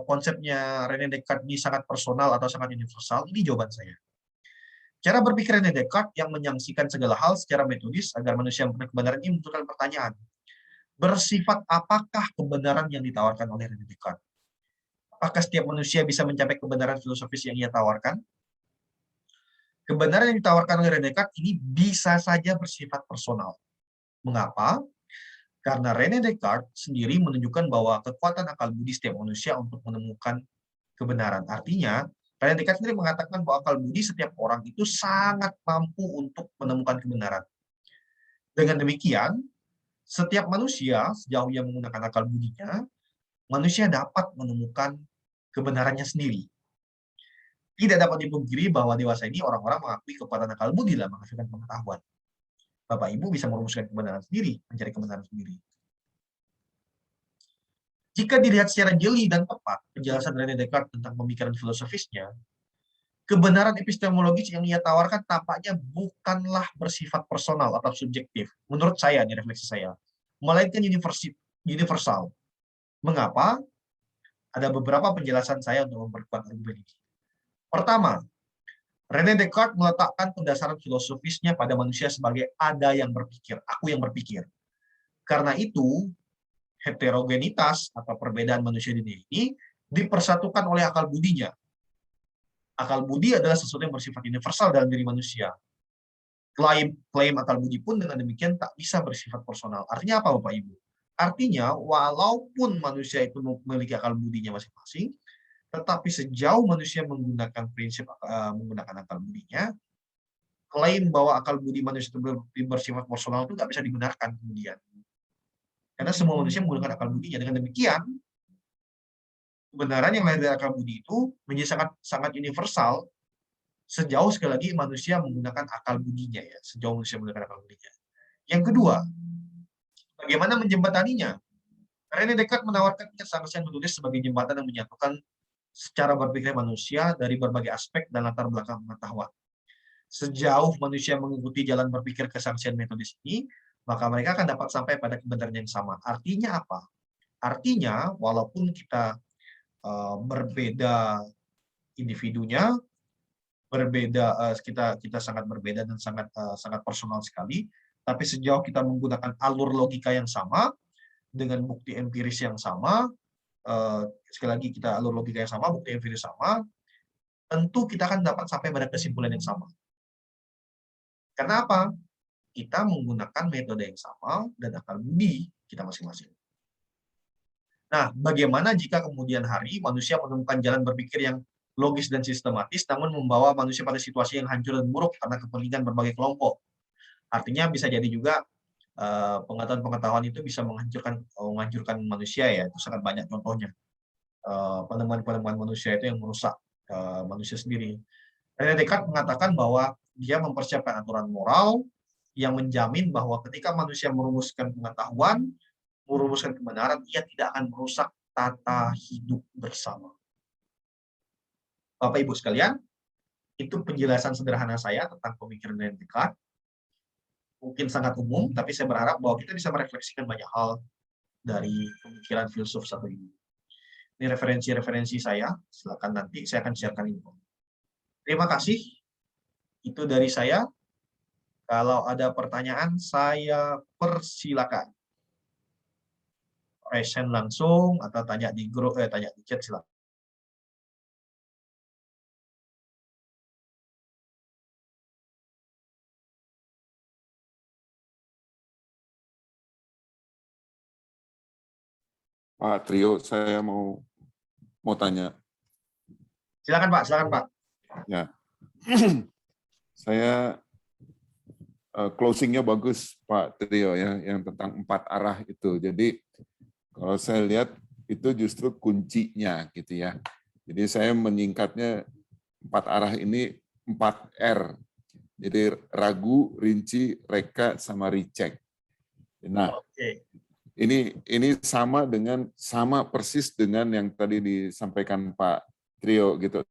konsepnya René Descartes ini sangat personal atau sangat universal, ini jawaban saya. Cara berpikir René Descartes yang menyaksikan segala hal secara metodis agar manusia memperoleh kebenaran ini membutuhkan pertanyaan. Bersifat apakah kebenaran yang ditawarkan oleh René Descartes? Apakah setiap manusia bisa mencapai kebenaran filosofis yang ia tawarkan? Kebenaran yang ditawarkan oleh René Descartes ini bisa saja bersifat personal. Mengapa? Karena René Descartes sendiri menunjukkan bahwa kekuatan akal budi setiap manusia untuk menemukan kebenaran. Artinya, René Descartes sendiri mengatakan bahwa akal budi setiap orang itu sangat mampu untuk menemukan kebenaran. Dengan demikian, setiap manusia, sejauh yang menggunakan akal budinya, manusia dapat menemukan kebenarannya sendiri. Tidak dapat dipungkiri bahwa dewasa ini orang-orang mengakui kekuatan akal budi dalam menghasilkan pengetahuan. Bapak Ibu bisa merumuskan kebenaran sendiri, mencari kebenaran sendiri. Jika dilihat secara jeli dan tepat, penjelasan René Descartes tentang pemikiran filosofisnya, kebenaran epistemologis yang ia tawarkan tampaknya bukanlah bersifat personal atau subjektif. Menurut saya, ini refleksi saya, melainkan universal. Mengapa? Ada beberapa penjelasan saya untuk memperkuat argumen ini. Pertama, René Descartes meletakkan pendasaran filosofisnya pada manusia sebagai ada yang berpikir, aku yang berpikir. Karena itu, heterogenitas atau perbedaan manusia di dunia ini dipersatukan oleh akal budinya. Akal budi adalah sesuatu yang bersifat universal dalam diri manusia. Klaim akal budi pun dengan demikian tak bisa bersifat personal. Artinya apa, Bapak Ibu? Artinya, walaupun manusia itu memiliki akal budinya masing-masing, tetapi sejauh manusia menggunakan prinsip menggunakan akal budinya, klaim bahwa akal budi manusia itu bersifat personal itu nggak bisa dibenarkan kemudian. Karena semua manusia menggunakan akal budinya. Dengan demikian, kebenaran yang lahir dari akal budi itu menjadi sangat universal sejauh sekali lagi manusia menggunakan akal budinya ya, sejauh manusia menggunakan akal budinya. Yang kedua, bagaimana menjembataninya? René Descartes menawarkan kesaksian menulis sebagai jembatan yang menyatukan secara berpikir manusia dari berbagai aspek dan latar belakang pengetahuan. Sejauh manusia mengikuti jalan berpikir kesaksian metodis ini, maka mereka akan dapat sampai pada kebenaran yang sama. Artinya apa? Artinya, walaupun kita berbeda individunya, berbeda, kita sangat berbeda dan sangat personal sekali, tapi sejauh kita menggunakan alur logika yang sama dengan bukti empiris yang sama, sekali lagi kita alur logika yang sama, bukti empiris sama, tentu kita akan dapat sampai pada kesimpulan yang sama. Karena apa? Kita menggunakan metode yang sama dan akal budi kita masing-masing. Nah, bagaimana jika kemudian hari manusia menemukan jalan berpikir yang logis dan sistematis, namun membawa manusia pada situasi yang hancur dan buruk karena kepentingan berbagai kelompok? Artinya bisa jadi juga pengetahuan itu bisa menghancurkan manusia ya, itu sangat banyak contohnya. Penemuan-penemuan manusia itu yang merusak manusia sendiri. René Descartes mengatakan bahwa dia mempersiapkan aturan moral yang menjamin bahwa ketika manusia merumuskan pengetahuan, merumuskan kebenaran, ia tidak akan merusak tata hidup bersama. Bapak Ibu sekalian, itu penjelasan sederhana saya tentang pemikiran René Descartes. Mungkin sangat umum, tapi saya berharap bahwa kita bisa merefleksikan banyak hal dari pemikiran filsuf satu ini. Ini referensi-referensi saya, silakan nanti saya akan sharekan info. Terima kasih, itu dari saya. Kalau ada pertanyaan, saya persilakan. Raise hand langsung atau tanya di grup, tanya di chat silakan.
Pak Trio, saya mau tanya.
Silakan Pak, silakan Pak.
Ya, saya closing-nya bagus Pak Trio ya, yang tentang 4 arah itu. Jadi kalau saya lihat itu justru kuncinya gitu ya. Jadi saya menyingkatnya 4 arah ini 4R. Jadi ragu, rinci, reka, sama recheck. Nah, ini sama persis dengan yang tadi disampaikan Pak Trio gitu.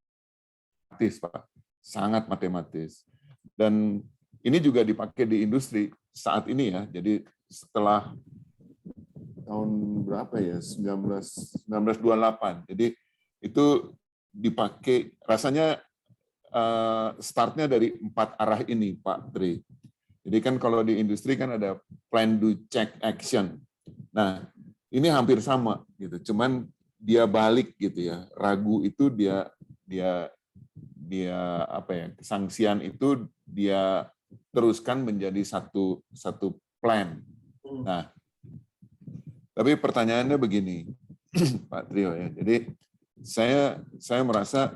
Pak, sangat matematis. Dan ini juga dipakai di industri saat ini ya. Jadi setelah tahun berapa ya? 1928. Jadi itu dipakai, rasanya startnya dari 4 arah ini, Pak Tri. Jadi kan kalau di industri kan ada plan, do, check, action. Nah, ini hampir sama gitu. Cuman dia balik gitu ya. Ragu itu dia apa ya? Kesangsian itu dia teruskan menjadi satu plan. Nah, tapi pertanyaannya begini, Pak Trio ya. Jadi saya merasa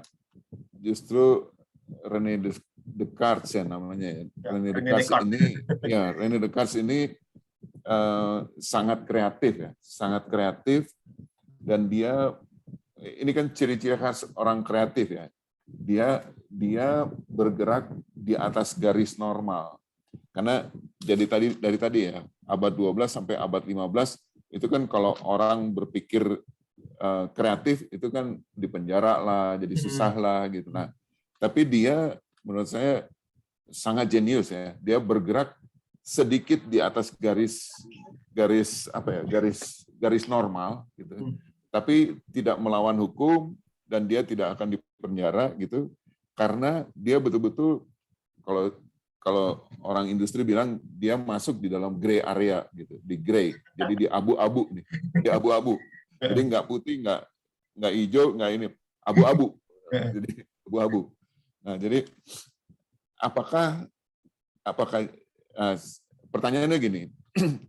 justru René Descartes ya namanya ya. René Descartes ini sangat kreatif ya, sangat kreatif, dan dia ini kan ciri-ciri khas orang kreatif ya. Dia bergerak di atas garis normal. Karena jadi dari tadi ya, abad 12 sampai abad 15 itu kan kalau orang berpikir kreatif itu kan dipenjara lah, jadi susah lah gitu. Nah, tapi dia menurut saya sangat jenius ya. Dia bergerak sedikit di atas garis normal gitu. Tapi tidak melawan hukum dan dia tidak akan dipenjara gitu. Karena dia betul-betul kalau orang industri bilang dia masuk di dalam gray area gitu, di gray. Jadi di abu-abu nih, di abu-abu. Jadi nggak putih, nggak hijau, nggak ini, abu-abu. Jadi abu-abu. Nah, jadi apakah pertanyaannya gini,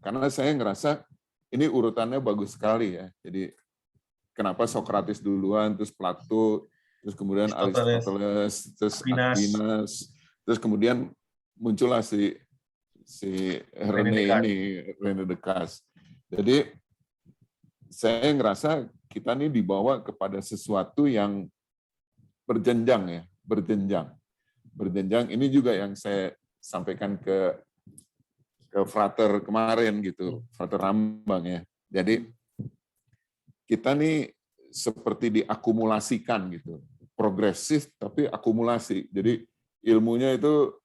karena saya ngerasa ini urutannya bagus sekali ya. Jadi kenapa Socrates duluan, terus Plato, terus kemudian Aristoteles, terus Aquinas, terus kemudian muncullah si René Descartes. Jadi saya ngerasa kita ini dibawa kepada sesuatu yang berjenjang ya, berjenjang. Ini juga yang saya sampaikan ke Frater kemarin gitu, Frater Rambang ya. Jadi kita nih seperti diakumulasikan gitu, progresif tapi akumulasi. Jadi ilmunya itu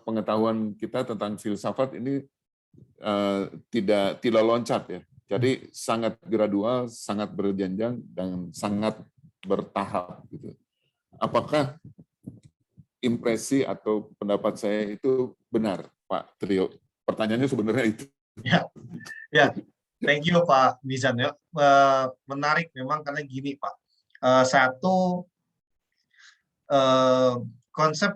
pengetahuan kita tentang filsafat ini tidak loncat ya. Jadi sangat gradual, sangat berjenjang, dan sangat bertahap gitu. Apakah impresi atau pendapat saya itu benar, Pak Trio? Pertanyaannya sebenarnya itu.
Ya, thank you Pak Mizan ya. Menarik memang karena gini Pak. Satu konsep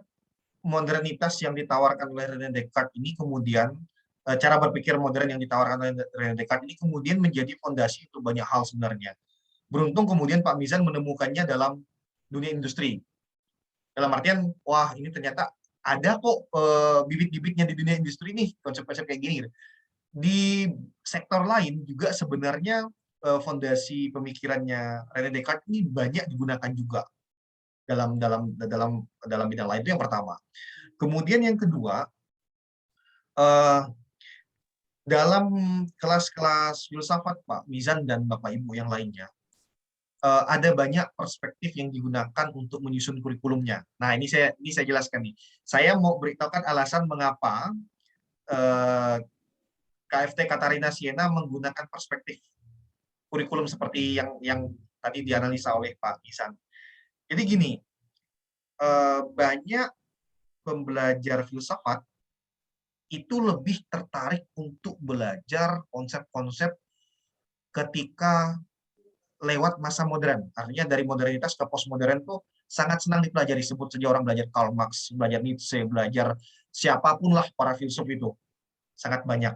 modernitas yang ditawarkan oleh René Descartes ini kemudian cara berpikir modern yang ditawarkan oleh René Descartes ini kemudian menjadi fondasi untuk banyak hal sebenarnya. Beruntung kemudian Pak Mizan menemukannya dalam dunia industri. Dalam artian, wah ini ternyata ada kok bibit-bibitnya di dunia industri nih, konsep-konsep kayak gini. Di sektor lain juga sebenarnya fondasi pemikirannya René Descartes ini banyak digunakan juga dalam bidang lain. Itu yang pertama. Kemudian yang kedua, dalam kelas-kelas filsafat Pak Mizan dan Bapak Ibu yang lainnya, ada banyak perspektif yang digunakan untuk menyusun kurikulumnya. Nah, ini saya jelaskan nih. Saya mau beritahukan alasan mengapa KFT Katarina Siena menggunakan perspektif kurikulum seperti yang tadi dianalisa oleh Pak Mizan. Jadi gini, banyak pembelajar filsafat itu lebih tertarik untuk belajar konsep-konsep ketika lewat masa modern. Artinya dari modernitas ke postmodern tuh sangat senang dipelajari. Sebut saja orang belajar Karl Marx, belajar Nietzsche, belajar siapapun lah para filsuf itu. Sangat banyak.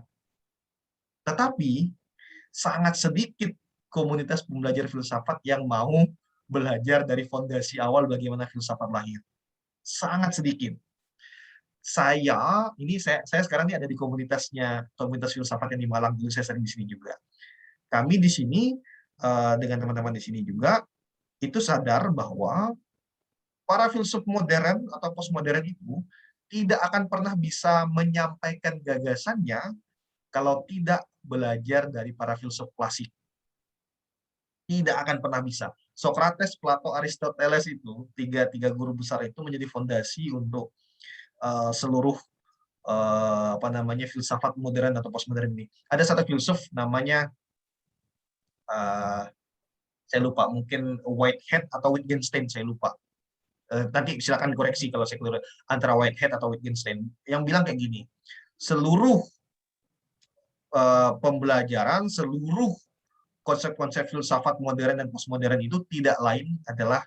Tetapi sangat sedikit komunitas pembelajar filsafat yang mau belajar dari fondasi awal bagaimana filsafat lahir. Sangat sedikit. saya sekarang ini ada di komunitas filsafat yang di Malang, dulu saya sering di sini juga. Kami di sini dengan teman-teman di sini juga itu sadar bahwa para filsuf modern atau postmodern itu tidak akan pernah bisa menyampaikan gagasannya kalau tidak belajar dari para filsuf klasik. Tidak akan pernah bisa. Sokrates, Plato, Aristoteles itu tiga guru besar itu menjadi fondasi untuk seluruh filsafat modern atau postmodern ini. Ada satu filsuf namanya saya lupa, mungkin Whitehead atau Wittgenstein, saya lupa. Nanti silakan dikoreksi kalau saya keliru, antara Whitehead atau Wittgenstein, yang bilang kayak gini, seluruh pembelajaran, seluruh konsep-konsep filsafat modern dan postmodern itu tidak lain adalah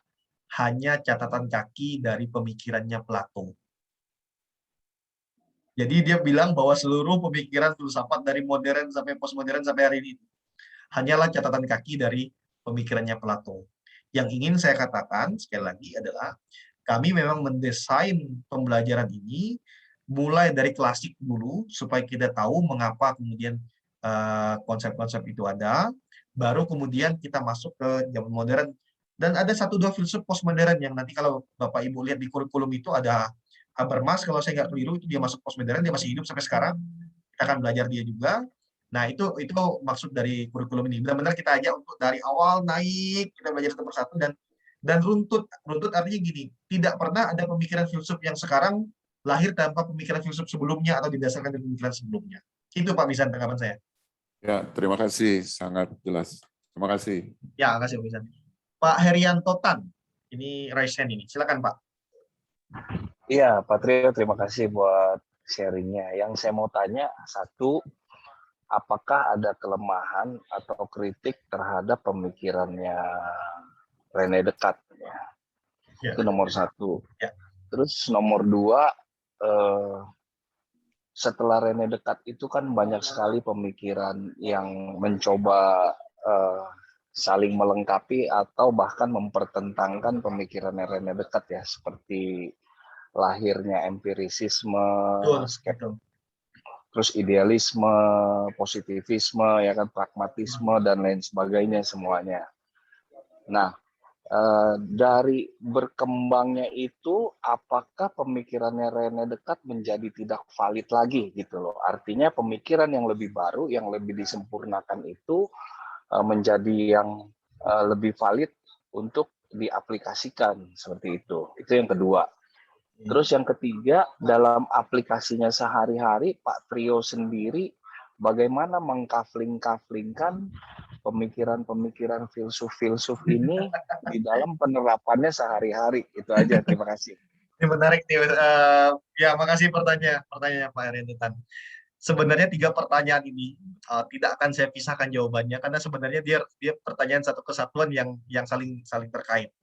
hanya catatan kaki dari pemikirannya Plato. Jadi dia bilang bahwa seluruh pemikiran filsafat dari modern sampai postmodern sampai hari ini hanyalah catatan kaki dari pemikirannya Plato. Yang ingin saya katakan sekali lagi adalah kami memang mendesain pembelajaran ini mulai dari klasik dulu supaya kita tahu mengapa kemudian konsep-konsep itu ada, baru kemudian kita masuk ke zaman modern. Dan ada 1-2 filsuf postmodern yang nanti kalau Bapak Ibu lihat di kurikulum itu ada Habermas, kalau saya nggak keliru itu dia masuk postmodern, dia masih hidup sampai sekarang. Kita akan belajar dia juga. Nah, itu maksud dari kurikulum ini. Benar-benar kita ajak untuk dari awal naik, kita belajar satu persatu, dan runtut. Runtut artinya gini, tidak pernah ada pemikiran filsuf yang sekarang lahir tanpa pemikiran filsuf sebelumnya atau didasarkan dari pemikiran sebelumnya. Itu Pak Misan tanggapan saya.
Ya, terima kasih, sangat jelas. Terima kasih.
Ya, terima kasih Pak Misan. Pak Herianto Tan, ini raise hand ini. Silakan Pak.
Iya, Pak Trio, terima kasih buat sharingnya. Yang saya mau tanya, satu, apakah ada kelemahan atau kritik terhadap pemikirannya René Descartes? Ya. Itu nomor satu. Ya. Terus nomor dua, setelah René Descartes itu kan banyak sekali pemikiran yang mencoba saling melengkapi atau bahkan mempertentangkan pemikirannya René Descartes ya, seperti lahirnya empirisisme, terus idealisme, positivisme, ya kan, pragmatisme dan lain sebagainya semuanya. Nah, dari berkembangnya itu, apakah pemikirannya René Descartes menjadi tidak valid lagi gitu loh? Artinya pemikiran yang lebih baru, yang lebih disempurnakan itu menjadi yang lebih valid untuk diaplikasikan seperti itu. Itu yang kedua. Terus yang ketiga, dalam aplikasinya sehari-hari, Pak Trio sendiri bagaimana mengkafling-kaflingkan pemikiran-pemikiran filsuf-filsuf ini di dalam penerapannya sehari-hari. Itu aja, terima kasih.
Ini menarik nih. Ya, makasih pertanyaannya Pak Herianto. Sebenarnya 3 pertanyaan ini tidak akan saya pisahkan jawabannya karena sebenarnya dia pertanyaan satu kesatuan yang saling terkait.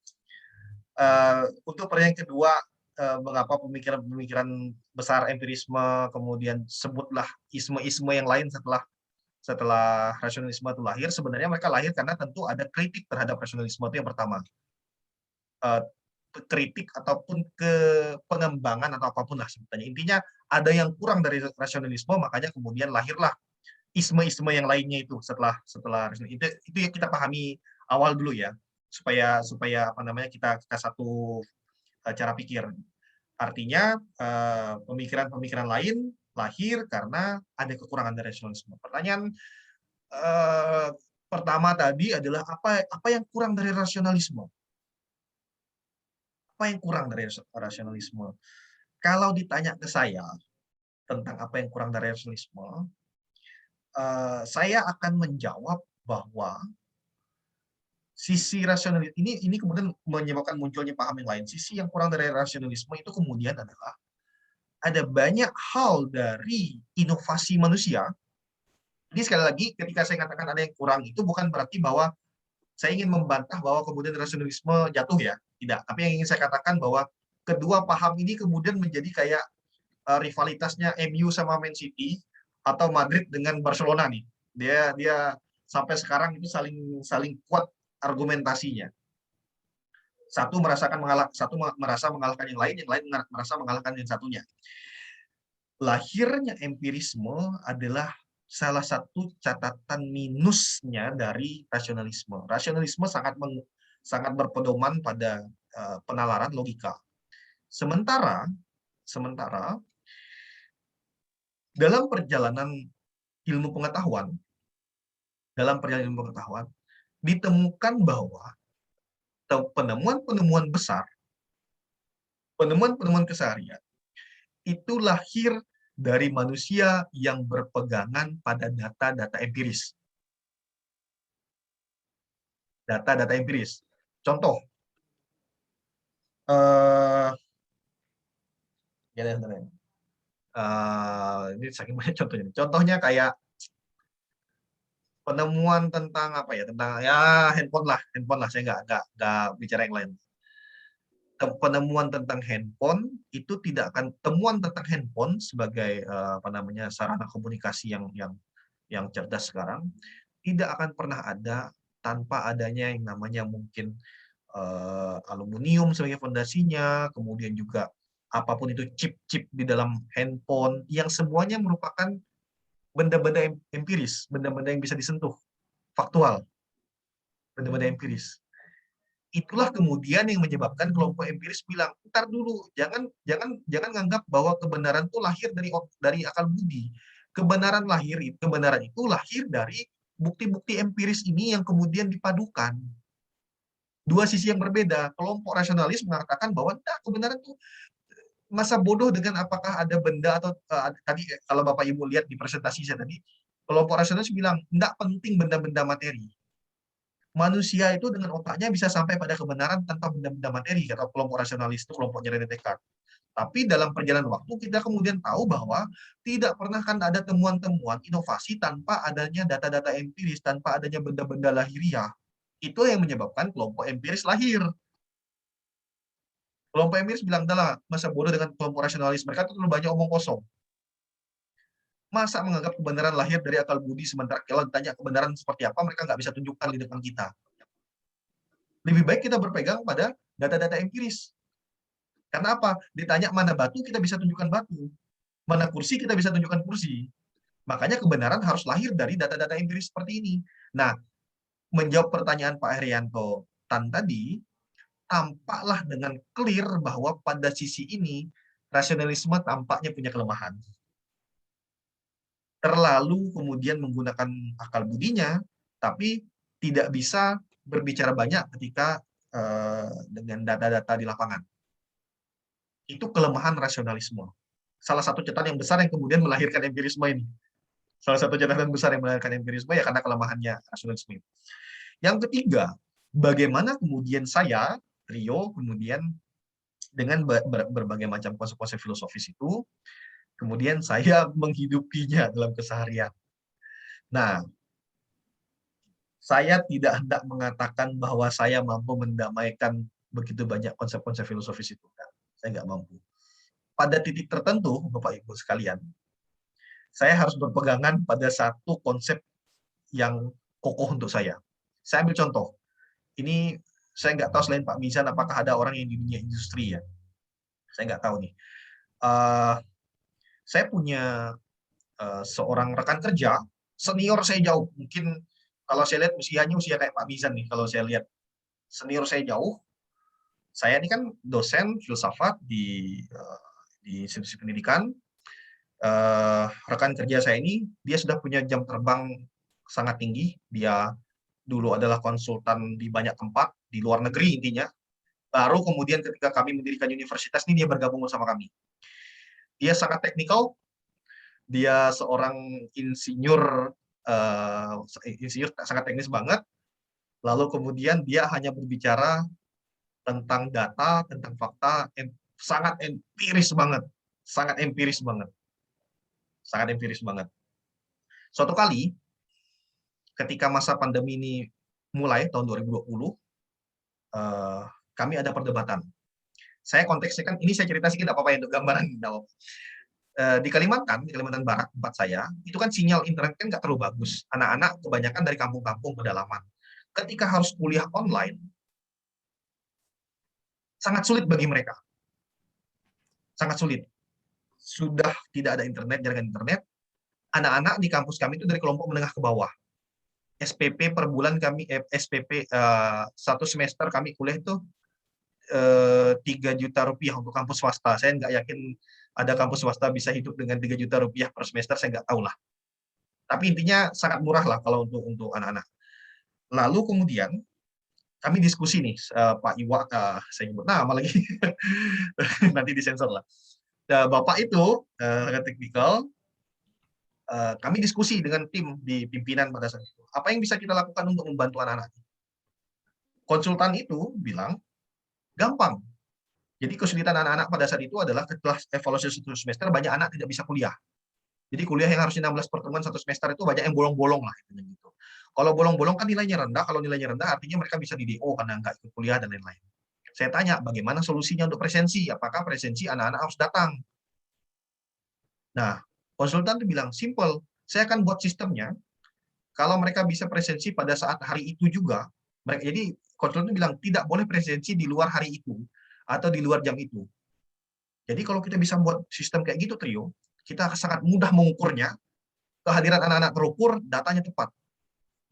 Untuk pertanyaan kedua, mengapa pemikiran-pemikiran besar empirisme kemudian sebutlah isme-isme yang lain setelah rasionalisme itu lahir, sebenarnya mereka lahir karena tentu ada kritik terhadap rasionalisme, itu yang pertama. Kritik ataupun ke pengembangan atau apapun lah sebetulnya. Intinya ada yang kurang dari rasionalisme, makanya kemudian lahirlah isme-isme yang lainnya itu setelah itu yang kita pahami awal dulu ya, supaya kita satu cara pikir. Artinya pemikiran-pemikiran lain lahir karena ada kekurangan dari rasionalisme. Pertanyaan pertama tadi adalah apa yang kurang dari rasionalisme? Apa yang kurang dari rasionalisme? Kalau ditanya ke saya tentang apa yang kurang dari rasionalisme, saya akan menjawab bahwa sisi rasionalisme ini kemudian menyebabkan munculnya paham yang lain. Sisi yang kurang dari rasionalisme itu kemudian adalah ada banyak hal dari inovasi manusia. Ini sekali lagi ketika saya katakan ada yang kurang itu bukan berarti bahwa saya ingin membantah bahwa kemudian rasionalisme jatuh ya, tidak. Tapi yang ingin saya katakan bahwa kedua paham ini kemudian menjadi kayak rivalitasnya MU sama Man City atau Madrid dengan Barcelona nih. Dia sampai sekarang itu saling kuat argumentasinya. Satu merasa mengalahkan yang lain merasa mengalahkan yang satunya. lahirnya empirisme adalah salah satu catatan minusnya dari rasionalisme. Rasionalisme sangat berpedoman pada penalaran logika. Sementara dalam perjalanan ilmu pengetahuan, ditemukan bahwa penemuan-penemuan besar, penemuan-penemuan keseharian, itu lahir dari manusia yang berpegangan pada data-data empiris. Data-data empiris. Contoh, ini saking banyak contohnya. Contohnya kayak penemuan tentang apa ya? Tentang ya handphone lah. Saya nggak bicara yang lain. Penemuan tentang handphone itu tidak akan temuan tentang handphone sebagai sarana komunikasi yang cerdas sekarang tidak akan pernah ada tanpa adanya yang namanya mungkin aluminium sebagai fondasinya, kemudian juga apapun itu chip-chip di dalam handphone yang semuanya merupakan benda-benda empiris, benda-benda yang bisa disentuh, faktual, benda-benda empiris. Itulah kemudian yang menyebabkan kelompok empiris bilang, "Ntar dulu, jangan nganggap bahwa kebenaran itu lahir dari akal budi. Kebenaran itu lahir dari bukti-bukti empiris ini yang kemudian dipadukan." Dua sisi yang berbeda. Kelompok rasionalis mengatakan bahwa kebenaran itu masa bodoh dengan apakah ada benda atau tadi kalau Bapak Ibu lihat di presentasi saya tadi, kelompok rasionalis bilang tidak penting benda-benda materi. Manusia itu dengan otaknya bisa sampai pada kebenaran tanpa benda-benda materi, kata kelompok rasionalis itu, kelompoknya René Descartes. Tapi dalam perjalanan waktu kita kemudian tahu bahwa tidak pernah kan ada temuan-temuan inovasi tanpa adanya data-data empiris, tanpa adanya benda-benda lahiriah. Itu yang menyebabkan kelompok empiris lahir. Kelompok empiris bilang, adalah masa bodoh dengan kelompok rasionalis. Mereka itu terlalu banyak omong kosong. Masa menganggap kebenaran lahir dari akal budi, sementara kalau ditanya kebenaran seperti apa, mereka nggak bisa tunjukkan di depan kita. Lebih baik kita berpegang pada data-data empiris. Karena apa? Ditanya mana batu, kita bisa tunjukkan batu. Mana kursi, kita bisa tunjukkan kursi. Makanya kebenaran harus lahir dari data-data empiris seperti ini. Nah, menjawab pertanyaan Pak Herianto Tan tadi, tampaklah dengan clear bahwa pada sisi ini, rasionalisme tampaknya punya kelemahan. Terlalu kemudian menggunakan akal budinya, tapi tidak bisa berbicara banyak ketika dengan data-data di lapangan. Itu kelemahan rasionalisme. Salah satu catatan yang besar yang kemudian melahirkan empirisme ini. Salah satu catatan besar yang melahirkan empirisme ya karena kelemahannya rasionalisme. Yang ketiga, bagaimana kemudian saya, Rio, kemudian dengan berbagai macam konsep-konsep filosofis itu, kemudian saya menghidupinya dalam keseharian. Nah, saya tidak hendak mengatakan bahwa saya mampu mendamaikan begitu banyak konsep-konsep filosofis itu. Saya nggak mampu. Pada titik tertentu, Bapak Ibu sekalian, saya harus berpegangan pada satu konsep yang kokoh untuk saya. Saya ambil contoh. Ini saya nggak tahu selain Pak Mizan, apakah ada orang yang di dunia industri ya. Saya nggak tahu nih. Saya punya seorang rekan kerja, senior saya jauh. Mungkin kalau saya lihat usianya usia kayak Pak Mizan nih, kalau saya lihat senior saya jauh. Saya ini kan dosen filsafat di institusi pendidikan. Rekan kerja saya ini, dia sudah punya jam terbang sangat tinggi. Dia dulu adalah konsultan di banyak tempat, di luar negeri intinya. Baru kemudian ketika kami mendirikan universitas ini, dia bergabung bersama kami. Dia sangat teknikal, dia seorang insinyur sangat teknis banget. Lalu kemudian dia hanya berbicara tentang data, tentang fakta, sangat empiris banget. Sangat empiris banget. Sangat empiris banget. Suatu kali, ketika masa pandemi ini mulai, tahun 2020, kami ada perdebatan. Saya konteksnya kan, ini saya cerita sedikit apa-apa ya, untuk gambaran. Di Kalimantan Barat, tempat saya, itu kan sinyal internet kan nggak terlalu bagus. Anak-anak kebanyakan dari kampung-kampung pedalaman. Ketika harus kuliah online, sangat sulit bagi mereka. Sangat sulit. sudah tidak ada internet, jaringan internet, anak-anak di kampus kami itu dari kelompok menengah ke bawah. SPP per bulan kami, SPP satu semester kami kuliah itu 3 juta rupiah untuk kampus swasta. Saya nggak yakin ada kampus swasta bisa hidup dengan 3 juta rupiah per semester, saya nggak tahu lah. Tapi intinya sangat murah lah kalau untuk anak-anak. Lalu kemudian kami diskusi nih, Pak Iwa, saya nyebut nama lagi, nanti disensor lah. Bapak itu teknikal, kami diskusi dengan tim di pimpinan pada saat itu. Apa yang bisa kita lakukan untuk membantu anak-anak? Konsultan itu bilang, gampang. Jadi kesulitan anak-anak pada saat itu adalah setelah evaluasi satu semester, banyak anak tidak bisa kuliah. Jadi kuliah yang harusnya 16 pertemuan satu semester itu banyak yang bolong-bolong lah. Gitu. Kalau bolong-bolong kan nilainya rendah, kalau nilainya rendah artinya mereka bisa di DO karena nggak ikut kuliah dan lain-lain. Saya tanya, bagaimana solusinya untuk presensi? Apakah presensi anak-anak harus datang? Nah, konsultan itu bilang, simple, saya akan buat sistemnya, kalau mereka bisa presensi pada saat hari itu juga, jadi konsultan itu bilang, tidak boleh presensi di luar hari itu, atau di luar jam itu. Jadi kalau kita bisa buat sistem kayak gitu, Trio, kita sangat mudah mengukurnya, kehadiran anak-anak terukur, datanya tepat.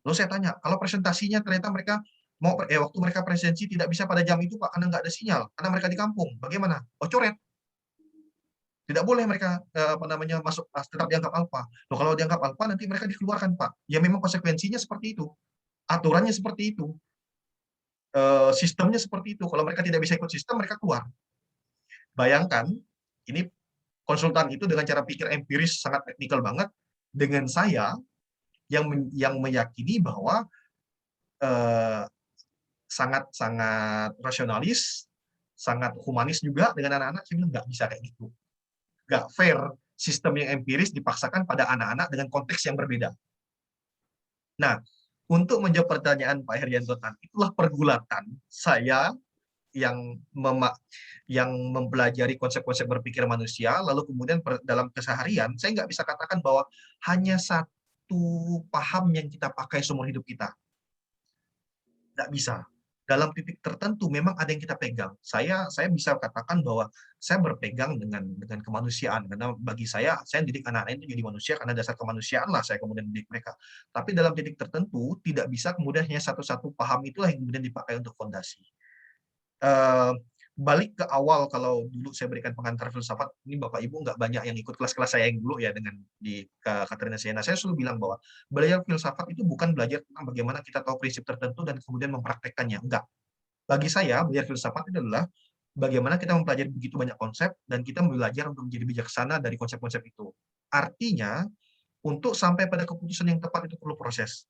Lalu saya tanya, kalau presentasinya ternyata mereka waktu mereka presensi tidak bisa pada jam itu, Pak, karena nggak ada sinyal, karena mereka di kampung, bagaimana? Oh, coret. Tidak boleh mereka masuk tetap dianggap alfa. Loh, kalau dianggap alfa nanti mereka dikeluarkan, Pak. Ya memang konsekuensinya seperti itu. Aturannya seperti itu. Sistemnya seperti itu. Kalau mereka tidak bisa ikut sistem, mereka keluar. Bayangkan, ini konsultan itu dengan cara pikir empiris sangat teknikal banget, dengan saya yang meyakini bahwa sangat rasionalis, sangat humanis juga dengan anak-anak, saya bilang nggak bisa kayak gitu. Nggak fair sistem yang empiris dipaksakan pada anak-anak dengan konteks yang berbeda. Nah, untuk menjawab pertanyaan Pak Herianto, itulah pergulatan saya yang mempelajari konsep-konsep berpikir manusia, lalu kemudian dalam keseharian, saya nggak bisa katakan bahwa hanya satu paham yang kita pakai seumur hidup kita. Nggak bisa. Dalam titik tertentu memang ada yang kita pegang. Saya bisa katakan bahwa saya berpegang dengan kemanusiaan, karena bagi saya didik anak-anak itu jadi manusia karena dasar kemanusiaan lah saya kemudian didik mereka. Tapi dalam titik tertentu tidak bisa kemudian hanya satu-satu paham itulah yang kemudian dipakai untuk fondasi. Balik ke awal, kalau dulu saya berikan pengantar filsafat, ini Bapak Ibu nggak banyak yang ikut kelas-kelas saya yang dulu ya dengan di Katrina Siena. Saya selalu bilang bahwa belajar filsafat itu bukan belajar tentang bagaimana kita tahu prinsip tertentu dan kemudian mempraktekkannya. Enggak. Bagi saya, belajar filsafat itu adalah bagaimana kita mempelajari begitu banyak konsep dan kita belajar untuk menjadi bijaksana dari konsep-konsep itu. Artinya, untuk sampai pada keputusan yang tepat itu perlu proses.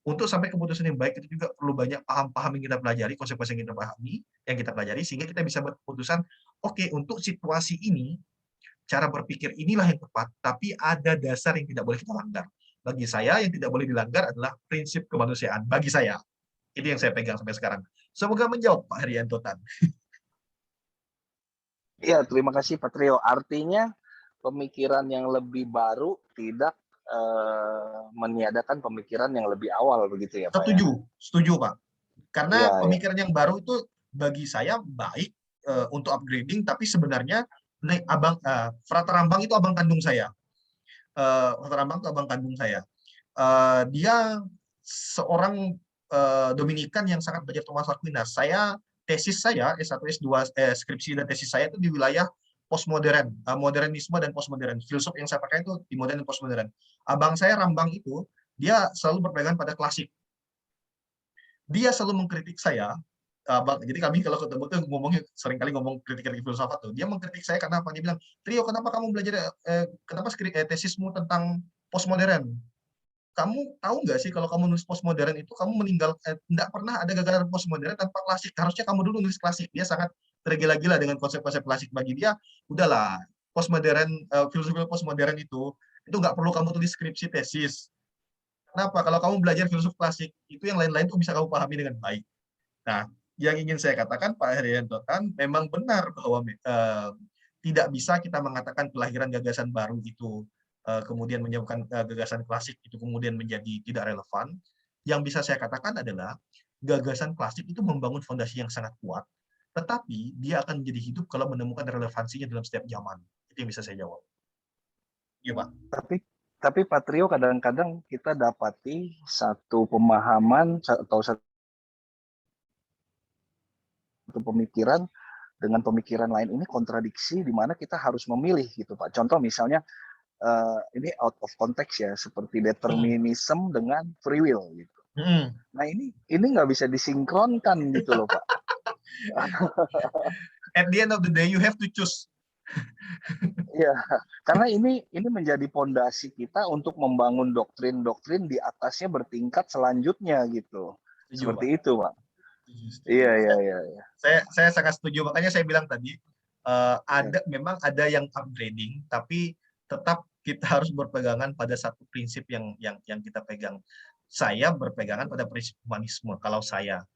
Untuk sampai keputusan yang baik itu juga perlu banyak paham-paham yang kita pelajari, konsep-konsep yang kita pahami, yang kita pelajari, sehingga kita bisa buat keputusan, oke, untuk situasi ini, cara berpikir inilah yang tepat, tapi ada dasar yang tidak boleh kita langgar. Bagi saya, yang tidak boleh dilanggar adalah prinsip kemanusiaan. Bagi saya. Itu yang saya pegang sampai sekarang. Semoga menjawab, Pak Herianto Tan.
Iya, terima kasih Pak Trio. Artinya pemikiran yang lebih baru tidak meniadakan pemikiran yang lebih awal begitu ya Pak?
Setuju Pak. Karena
ya,
pemikiran yang baru itu bagi saya baik untuk upgrading, tapi sebenarnya Frater Rambang itu abang kandung saya. Frater Rambang itu abang kandung saya. Dia seorang Dominikan yang sangat belajar Thomas Aquinas. Tesis saya S1, S2, skripsi dan tesis saya itu di wilayah postmodern, modernisme dan postmodern. Filsuf yang saya pakai itu di modern dan postmodern. Abang saya Rambang itu, dia selalu berpegang pada klasik. Dia selalu mengkritik saya, jadi kami kalau ketemu tuh seringkali ngomong kritik-kritik filsafat tuh. Dia mengkritik saya karena apa? Dia bilang, Trio, kenapa kamu belajar, kenapa tesismu tentang postmodern? Kamu tahu nggak sih kalau kamu nulis postmodern itu kamu tidak pernah ada gagasan postmodern tanpa klasik. Harusnya kamu dulu nulis klasik. Dia sangat tergila-gila dengan konsep-konsep klasik. Bagi dia, udahlah, postmodern, filsuf postmodern itu nggak perlu kamu tulis skripsi tesis. Kenapa? Kalau kamu belajar filsuf klasik, itu yang lain-lain tuh bisa kamu pahami dengan baik. Nah, yang ingin saya katakan Pak Herianto Tan, memang benar bahwa tidak bisa kita mengatakan kelahiran gagasan baru itu kemudian menyebabkan gagasan klasik itu kemudian menjadi tidak relevan. Yang bisa saya katakan adalah gagasan klasik itu membangun fondasi yang sangat kuat, tetapi dia akan menjadi hidup kalau menemukan relevansinya dalam setiap zaman. Itu yang bisa saya jawab. Iya, Pak.
Tapi Pak Trio, kadang-kadang kita dapati satu pemahaman atau satu pemikiran dengan pemikiran lain ini kontradiksi, di mana kita harus memilih gitu Pak. Contoh misalnya ini out of context ya, seperti determinism dengan free will gitu. Nah ini nggak bisa disinkronkan gitu loh Pak.
At the end of the day, you have to choose.
Iya, karena ini menjadi pondasi kita untuk membangun doktrin-doktrin di atasnya bertingkat selanjutnya gitu.
Setuju,
Seperti
Pak.
itu, Pak.
Setuju.
Iya.
Saya sangat setuju. Makanya saya bilang tadi, memang ada yang upgrading, tapi tetap kita harus berpegangan pada satu prinsip yang kita pegang. Saya berpegangan pada prinsip humanisme. Kalau saya,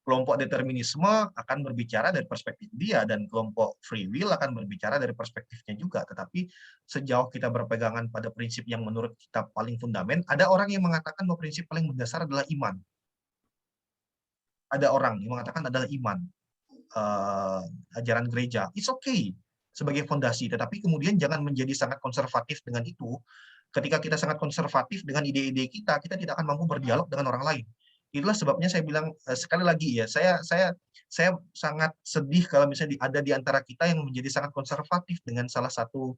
kelompok determinisme akan berbicara dari perspektif dia, dan kelompok free will akan berbicara dari perspektifnya juga. Tetapi sejauh kita berpegangan pada prinsip yang menurut kita paling fundament, ada orang yang mengatakan bahwa prinsip paling mendasar adalah iman. Ada orang yang mengatakan adalah iman, ajaran gereja. It's okay sebagai fondasi, tetapi kemudian jangan menjadi sangat konservatif dengan itu. Ketika kita sangat konservatif dengan ide-ide kita tidak akan mampu berdialog dengan orang lain. Itulah sebabnya saya bilang sekali lagi ya, saya sangat sedih kalau misalnya ada di antara kita yang menjadi sangat konservatif dengan salah satu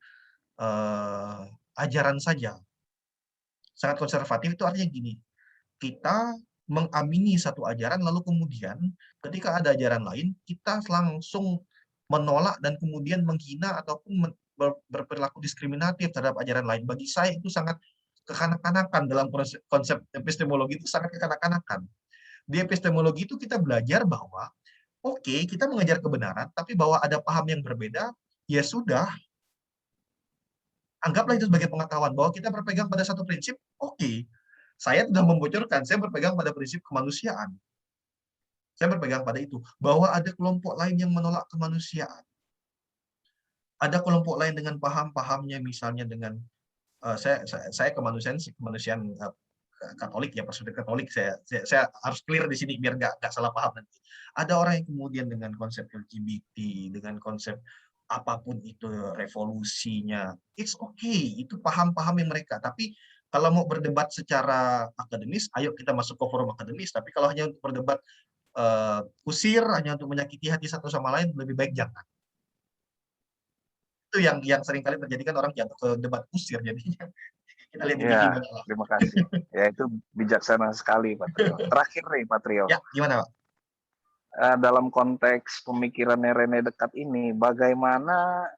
ajaran saja. Sangat konservatif itu artinya gini, kita mengamini satu ajaran, lalu kemudian ketika ada ajaran lain, kita langsung menolak dan kemudian menghina ataupun berperilaku diskriminatif terhadap ajaran lain. Bagi saya itu sangat kekanak-kanakan. Dalam konsep epistemologi itu sangat kekanak-kanakan. Di epistemologi itu kita belajar bahwa oke, kita mengejar kebenaran, tapi bahwa ada paham yang berbeda, ya sudah, anggaplah itu sebagai pengetahuan bahwa kita berpegang pada satu prinsip. Oke, saya sudah membocorkan, saya berpegang pada prinsip kemanusiaan. Saya berpegang pada itu, bahwa ada kelompok lain yang menolak kemanusiaan. Ada kelompok lain dengan paham-pahamnya, misalnya dengan saya kemanusiaan Katolik ya, perspektif Katolik. Saya harus clear di sini biar nggak salah paham nanti. Ada orang yang kemudian dengan konsep LGBT, dengan konsep apapun itu revolusinya, it's okay, itu paham-paham yang mereka. Tapi kalau mau berdebat secara akademis, ayo kita masuk ke forum akademis. Tapi kalau hanya untuk berdebat kusir, hanya untuk menyakiti hati satu sama lain, lebih baik jangan. Itu yang sering kali terjadi, kan orang jatuh ke debat kusir jadinya. Kita lihat di TV banyak lah.
Terima kasih. Ya itu bijaksana sekali Pak Trio. Terakhir nih Pak Trio.
Ya, gimana Pak?
Dalam konteks pemikirannya Rene Descartes ini, bagaimana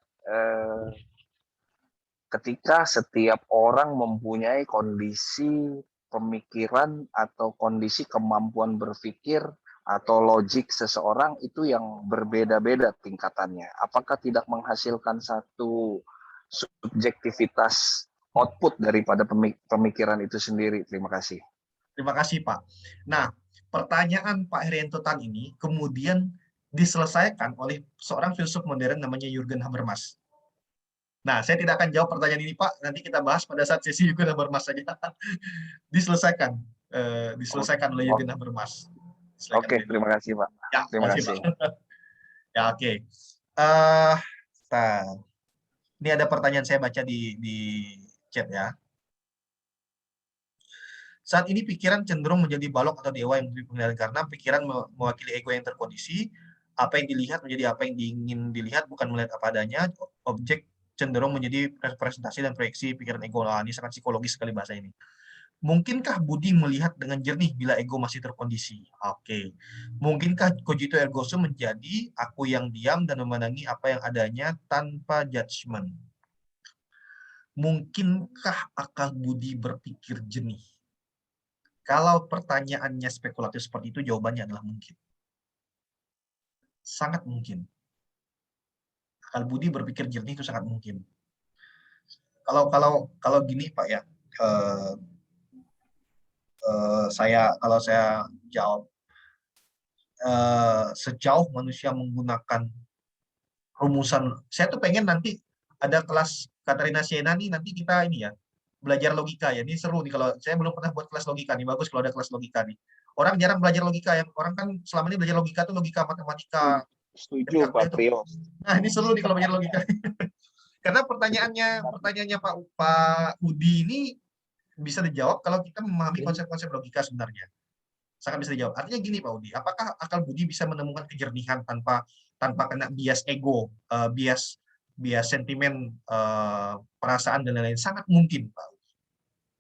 ketika setiap orang mempunyai kondisi pemikiran atau kondisi kemampuan berpikir atau logik seseorang itu yang berbeda-beda tingkatannya. Apakah tidak menghasilkan satu subjektivitas output daripada pemikiran itu sendiri? Terima kasih.
Terima kasih Pak. Nah, pertanyaan Pak Herianto Tan ini kemudian diselesaikan oleh seorang filsuf modern namanya Jürgen Habermas. Nah, saya tidak akan jawab pertanyaan ini Pak, nanti kita bahas pada saat sesi Jürgen Habermas saja. diselesaikan oleh Jürgen Habermas.
Oke, terima kasih Pak.
Ya,
terima kasih.
Pak. Ya, oke. Ini ada pertanyaan saya baca di chat ya. Saat ini pikiran cenderung menjadi balok atau dewa yang memberi pengendalian, karena pikiran mewakili ego yang terkondisi. Apa yang dilihat menjadi apa yang diingin dilihat, bukan melihat apa adanya. Objek cenderung menjadi representasi dan proyeksi pikiran ego. Nah, ini sangat psikologis sekali bahasa ini. Mungkinkah Budi melihat dengan jernih bila ego masih terkondisi? Oke. Mungkinkah cogito ergo sum menjadi aku yang diam dan memandangi apa yang adanya tanpa judgement? Mungkinkah akal Budi berpikir jernih? Kalau pertanyaannya spekulatif seperti itu, jawabannya adalah mungkin. Sangat mungkin. Akal Budi berpikir jernih itu sangat mungkin. Kalau gini Pak ya, kalau saya jawab, sejauh manusia menggunakan rumusan, saya tuh pengen nanti ada kelas Katarina Siena nih, nanti kita ini ya, belajar logika ya. Ini seru nih, kalau saya belum pernah buat kelas logika nih, bagus kalau ada kelas logika nih. Orang jarang belajar logika, yang orang kan selama ini belajar logika tuh logika matematika.
Setuju Pak Trio.
Nah, ini seru nih kalau belajar logika. Karena pertanyaannya Pak Udi ini bisa dijawab kalau kita memahami konsep-konsep logika sebenarnya. Sangat bisa dijawab. Artinya gini Pak Udi, apakah akal budi bisa menemukan kejernihan tanpa kena bias ego, bias sentimen, perasaan dan lain-lain? Sangat mungkin Pak Udi.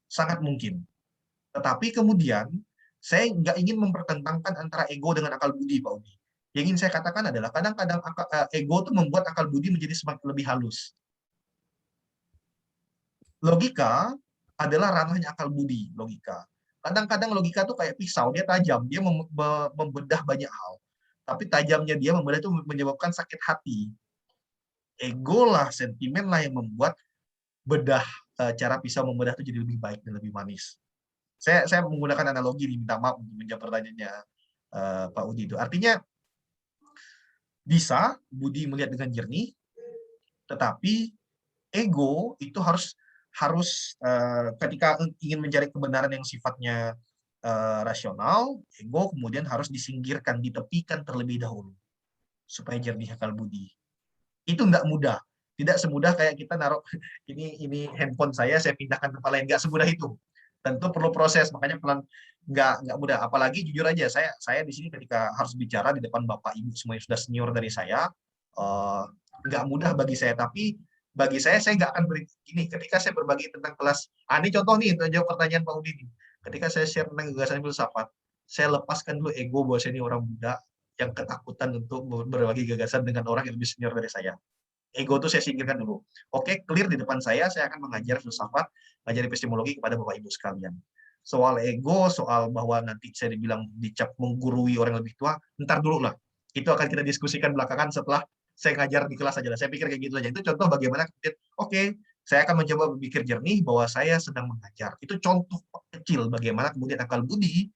Sangat mungkin. Tetapi kemudian saya nggak ingin mempertentangkan antara ego dengan akal budi Pak Udi. Yang ingin saya katakan adalah kadang-kadang ego itu membuat akal budi menjadi semakin lebih halus. Logika adalah ranahnya akal budi, logika. Kadang-kadang logika tuh kayak pisau, dia tajam, dia membedah banyak hal. Tapi tajamnya dia membedah itu menyebabkan sakit hati. Ego lah, sentimen lah yang membuat bedah cara pisau membedah itu jadi lebih baik dan lebih manis. Saya menggunakan analogi nih, minta maaf untuk menjawab pertanyaannya Pak Udi itu. Artinya bisa budi melihat dengan jernih, tetapi ego itu harus ketika ingin mencari kebenaran yang sifatnya rasional, ego kemudian harus disingkirkan, ditepikan terlebih dahulu supaya jernih akal budi. Itu nggak mudah, tidak semudah kayak kita naruh ini handphone saya pindahkan ke tempat lain, nggak semudah itu. Tentu perlu proses, makanya nggak mudah. Apalagi jujur aja, saya di sini ketika harus bicara di depan bapak ibu semuanya sudah senior dari saya, nggak mudah bagi saya. Tapi bagi saya nggak akan begini. Ketika saya berbagi tentang kelas, ini contoh nih untuk jawab pertanyaan Pak Udi nih. Ketika saya share tentang gagasan filsafat, saya lepaskan dulu ego bahwa saya ini orang muda yang ketakutan untuk berbagi gagasan dengan orang yang lebih senior dari saya. Ego itu saya singkirkan dulu. Oke, clear di depan saya akan mengajar filsafat, mengajar epistemologi kepada Bapak Ibu sekalian. Soal ego, soal bahwa nanti saya dibilang dicap menggurui orang lebih tua, ntar dulu lah. Itu akan kita diskusikan belakangan setelah saya ngajar di kelas aja lah. Saya pikir kayak gitu aja. Itu contoh bagaimana kemudian, oke, saya akan mencoba berpikir jernih bahwa saya sedang mengajar. Itu contoh kecil bagaimana kemudian akal budi,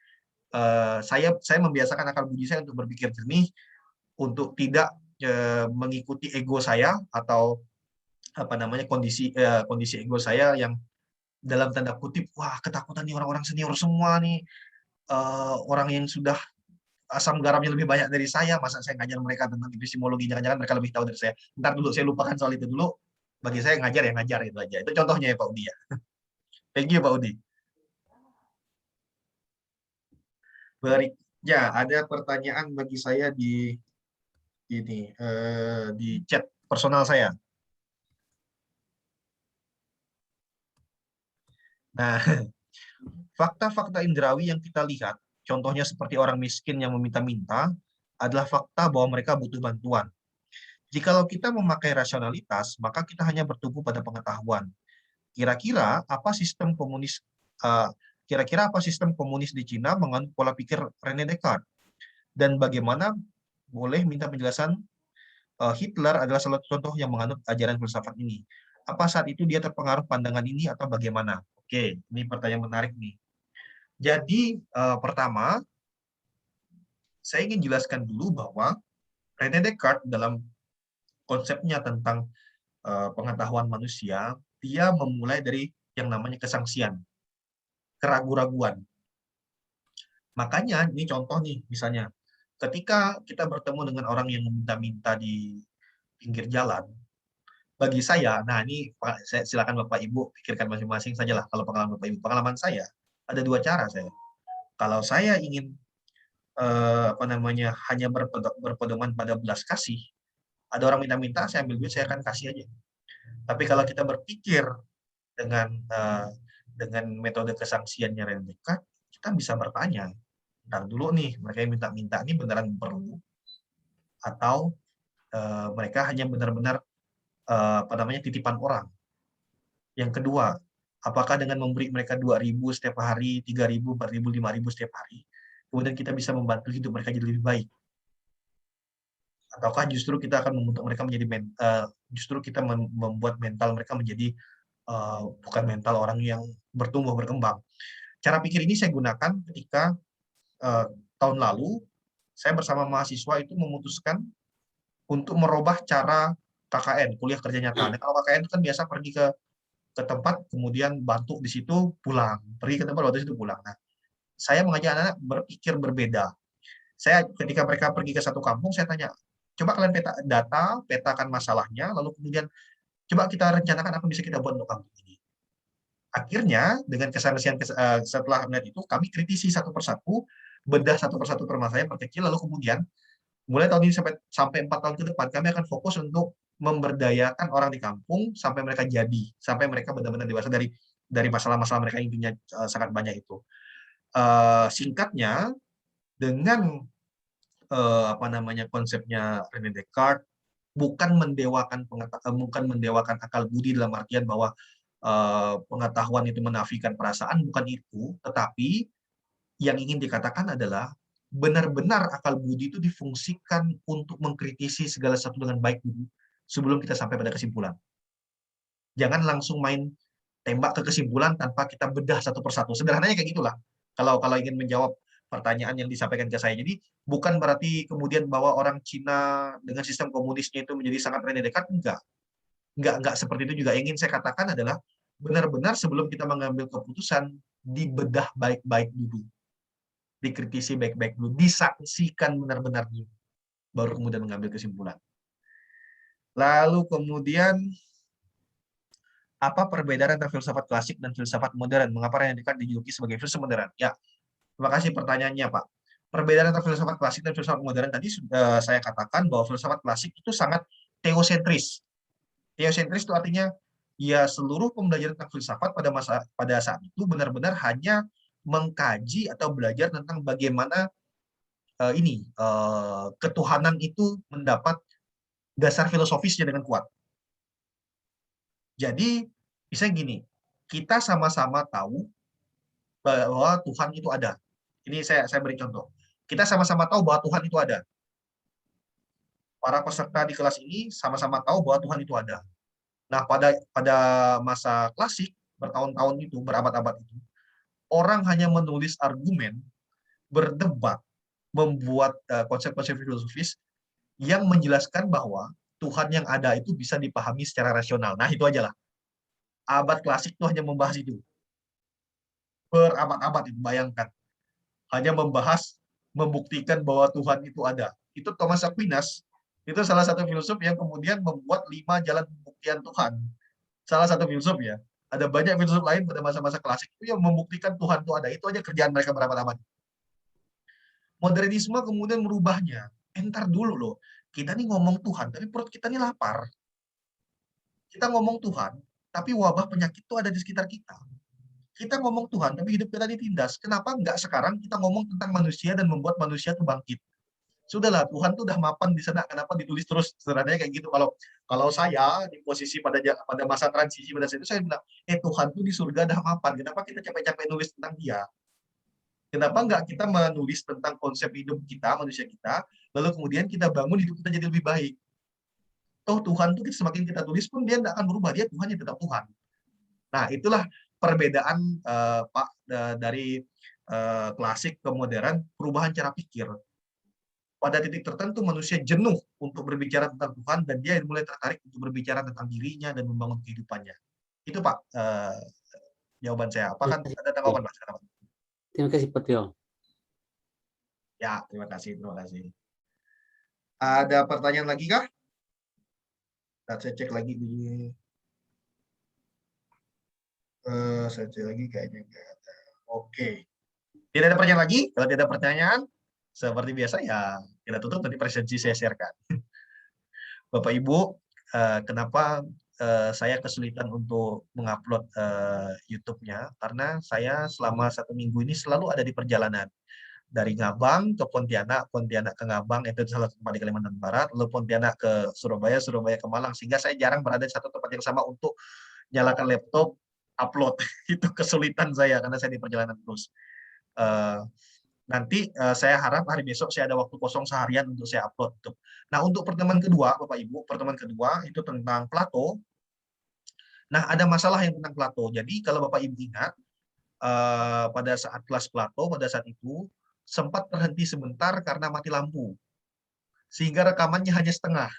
saya membiasakan akal budi saya untuk berpikir jernih, untuk tidak mengikuti ego saya atau kondisi ego saya yang dalam tanda kutip, wah ketakutan nih orang-orang senior semua nih, orang yang sudah asam garamnya lebih banyak dari saya, masa saya ngajar mereka tentang epistemologi, jangan-jangan mereka lebih tahu dari saya. Ntar dulu, saya lupakan soal itu dulu. Bagi saya ngajar ya ngajar, itu aja. Itu contohnya ya Pak Udi ya. Thank you Pak Udi. Berikutnya ada pertanyaan bagi saya di chat personal saya. Nah, fakta-fakta indrawi yang kita lihat, contohnya seperti orang miskin yang meminta-minta, adalah fakta bahwa mereka butuh bantuan. Jikalau kita memakai rasionalitas, maka kita hanya bertumpu pada pengetahuan. Kira-kira apa sistem komunis di Cina menganut pola pikir René Descartes? Dan bagaimana boleh minta penjelasan Hitler adalah salah satu contoh yang menganut ajaran filsafat ini. Apa saat itu dia terpengaruh pandangan ini atau bagaimana? Oke, ini pertanyaan menarik nih. Jadi pertama, saya ingin jelaskan dulu bahwa René Descartes dalam konsepnya tentang pengetahuan manusia, dia memulai dari yang namanya kesangsian, keraguan-raguan. Makanya ini contoh nih, misalnya ketika kita bertemu dengan orang yang meminta-minta di pinggir jalan, bagi saya, nah ini silakan Bapak Ibu pikirkan masing-masing sajalah kalau pengalaman Bapak Ibu. Pengalaman saya ada dua cara saya. Kalau saya ingin hanya berpedoman pada belas kasih, ada orang minta-minta, saya ambil duit, saya akan kasih aja. Tapi kalau kita berpikir dengan metode kesangsiannya René Descartes, kita bisa bertanya, ntar dulu nih, mereka yang minta-minta ini beneran perlu atau mereka hanya benar-benar titipan orang. Yang kedua, apakah dengan memberi mereka 2.000 setiap hari, 3.000, 4.000, 5.000 setiap hari, kemudian kita bisa membantu hidup mereka jadi lebih baik? Ataukah justru kita akan membentuk mereka menjadi justru kita membuat mental mereka menjadi bukan mental orang yang bertumbuh berkembang. Cara pikir ini saya gunakan ketika tahun lalu saya bersama mahasiswa itu memutuskan untuk merubah cara KKN, kuliah kerja nyata. Nah, kalau KKN itu kan biasa pergi ke tempat, kemudian bantu di situ, pulang. Pergi ke tempat, bantu di situ, pulang. Nah, saya mengajak anak-anak berpikir berbeda. Saya ketika mereka pergi ke satu kampung, saya tanya, coba kalian petakan masalahnya, lalu kemudian Coba kita rencanakan apa bisa kita buat untuk kampung ini. Akhirnya dengan kesangsian setelah melihat itu, kami kritisi satu persatu, bedah satu persatu permasalahan perkecil, lalu kemudian mulai tahun ini sampai 4 tahun ke depan, kami akan fokus untuk memberdayakan orang di kampung sampai mereka sampai mereka benar-benar dewasa dari masalah-masalah mereka intinya sangat banyak itu. Singkatnya, dengan konsepnya René Descartes, bukan mendewakan akal budi dalam artian bahwa pengetahuan itu menafikan perasaan, bukan itu, tetapi yang ingin dikatakan adalah benar-benar akal budi itu difungsikan untuk mengkritisi segala sesuatu dengan baik dulu sebelum kita sampai pada kesimpulan. Jangan langsung main tembak ke kesimpulan tanpa kita bedah satu persatu. Sederhananya kayak gitulah. Kalau ingin menjawab pertanyaan yang disampaikan ke saya. Jadi bukan berarti kemudian bahwa orang Cina dengan sistem komunisnya itu menjadi sangat René Descartes, enggak seperti itu juga. Yang ingin saya katakan adalah benar-benar sebelum kita mengambil keputusan dibedah baik-baik dulu. Dikritisi baik-baik dulu, disaksikan benar-benar dulu, baru kemudian mengambil kesimpulan. Lalu kemudian apa perbedaan antara filsafat klasik dan filsafat modern? Mengapa René Descartes dijuluki sebagai filsuf modern? Ya, terima kasih pertanyaannya, Pak. Perbedaan antara filsafat klasik dan filsafat modern tadi sudah saya katakan bahwa filsafat klasik itu sangat teosentris. Teosentris itu artinya ya seluruh pembelajaran tentang filsafat pada saat itu benar-benar hanya mengkaji atau belajar tentang bagaimana ketuhanan itu mendapat dasar filosofisnya dengan kuat. Jadi, misalnya gini, kita sama-sama tahu bahwa Tuhan itu ada. Ini saya beri contoh. Kita sama-sama tahu bahwa Tuhan itu ada. Para peserta di kelas ini sama-sama tahu bahwa Tuhan itu ada. Nah, pada masa klasik, bertahun-tahun itu, berabad-abad itu, orang hanya menulis argumen, berdebat, membuat konsep-konsep filosofis yang menjelaskan bahwa Tuhan yang ada itu bisa dipahami secara rasional. Nah, itu aja lah. Abad klasik itu hanya membahas itu. Berabad-abad itu, bayangkan. Hanya membahas, membuktikan bahwa Tuhan itu ada. Itu Thomas Aquinas, itu salah satu filsuf yang kemudian membuat 5 jalan pembuktian Tuhan. Salah satu filsuf ya. Ada banyak filsuf lain pada masa-masa klasik itu yang membuktikan Tuhan itu ada. Itu aja kerjaan mereka berabad-abad. Modernisme kemudian merubahnya. Entar dulu loh, kita nih ngomong Tuhan, tapi perut kita nih lapar. Kita ngomong Tuhan, tapi wabah penyakit itu ada di sekitar kita. Kita ngomong Tuhan, tapi hidup kita ditindas. Kenapa enggak sekarang kita ngomong tentang manusia dan membuat manusia itu bangkit? Sudahlah, Tuhan tuh udah mapan di sana, kenapa ditulis terus? Sebenarnya kayak gitu. Kalau saya di posisi pada masa transisi pada saat itu, saya bilang, Tuhan tuh di surga udah mapan, kenapa kita capek-capek nulis tentang dia? Kenapa enggak kita menulis tentang konsep hidup kita, manusia kita, lalu kemudian kita bangun hidup kita jadi lebih baik. Toh Tuhan tuh semakin kita tulis pun dia tidak akan berubah, dia Tuhan yang tetap Tuhan. Nah, itulah perbedaan Pak dari klasik ke modern, perubahan cara pikir. Pada titik tertentu manusia jenuh untuk berbicara tentang Tuhan dan dia mulai tertarik untuk berbicara tentang dirinya dan membangun kehidupannya. Itu Pak jawaban saya. Apakah ada tanggapan Pak?
Terima kasih Pak Tio.
Ya, terima kasih. Ada pertanyaan lagi kah? Saya cek lagi di saya cek lagi kayaknya nggak ada. Oke. Tidak ada pertanyaan lagi? Kalau tidak ada pertanyaan, seperti biasa ya kita tutup, nanti presentasi saya sharekan. Bapak Ibu, kenapa saya kesulitan untuk mengupload YouTube-nya? Karena saya selama 1 minggu ini selalu ada di perjalanan. Dari Ngabang ke Pontianak, Pontianak ke Ngabang, itu salah satu tempat di Kalimantan Barat, lalu Pontianak ke Surabaya, Surabaya ke Malang, sehingga saya jarang berada di satu tempat yang sama untuk nyalakan laptop, upload. Itu kesulitan saya, karena saya di perjalanan terus. Nanti saya harap hari besok saya ada waktu kosong seharian untuk saya upload. Nah, untuk pertemuan kedua, Bapak Ibu, pertemuan kedua itu tentang Plato. Nah, ada masalah yang tentang Plato. Jadi, kalau Bapak Ibu ingat, pada saat kelas Plato, pada saat itu, sempat terhenti sebentar karena mati lampu. Sehingga rekamannya hanya setengah.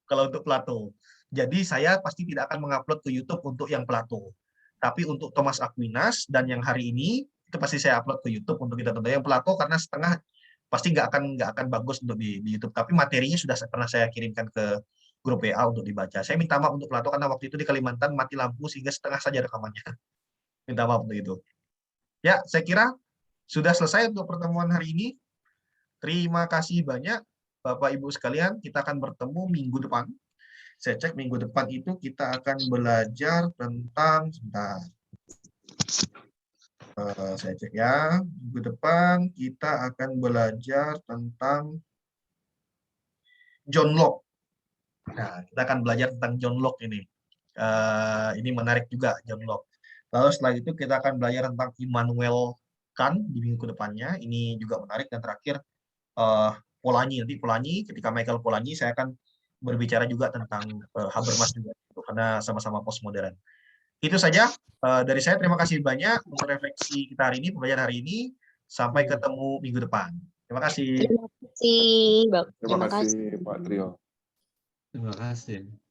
Kalau untuk Plato. Jadi saya pasti tidak akan mengupload ke YouTube untuk yang Plato. Tapi untuk Thomas Aquinas dan yang hari ini, itu pasti saya upload ke YouTube untuk kita tonton. Yang Plato karena setengah pasti nggak akan bagus untuk di YouTube. Tapi materinya sudah pernah saya kirimkan ke grup WA untuk dibaca. Saya minta maaf untuk Plato karena waktu itu di Kalimantan mati lampu sehingga setengah saja rekamannya. Minta maaf untuk itu. Ya, saya kira sudah selesai untuk pertemuan hari ini. Terima kasih banyak Bapak Ibu sekalian. Kita akan bertemu minggu depan. Saya cek minggu depan itu kita akan belajar tentang, sebentar. Saya cek ya, minggu depan kita akan belajar tentang John Locke. Nah, kita akan belajar tentang John Locke ini. Ini menarik juga John Locke. Lalu setelah itu kita akan belajar tentang Immanuel Kant di minggu depannya. Ini juga menarik. Dan terakhir Polanyi. Nanti Polanyi, ketika Michael Polanyi, saya akan berbicara juga tentang Habermas juga, karena sama-sama postmodern. Itu saja dari saya. Terima kasih banyak untuk refleksi kita hari ini, pembelajaran hari ini. Sampai ketemu minggu depan. Terima kasih.
Terima kasih,
Terima kasih Pak Trio.
Terima kasih.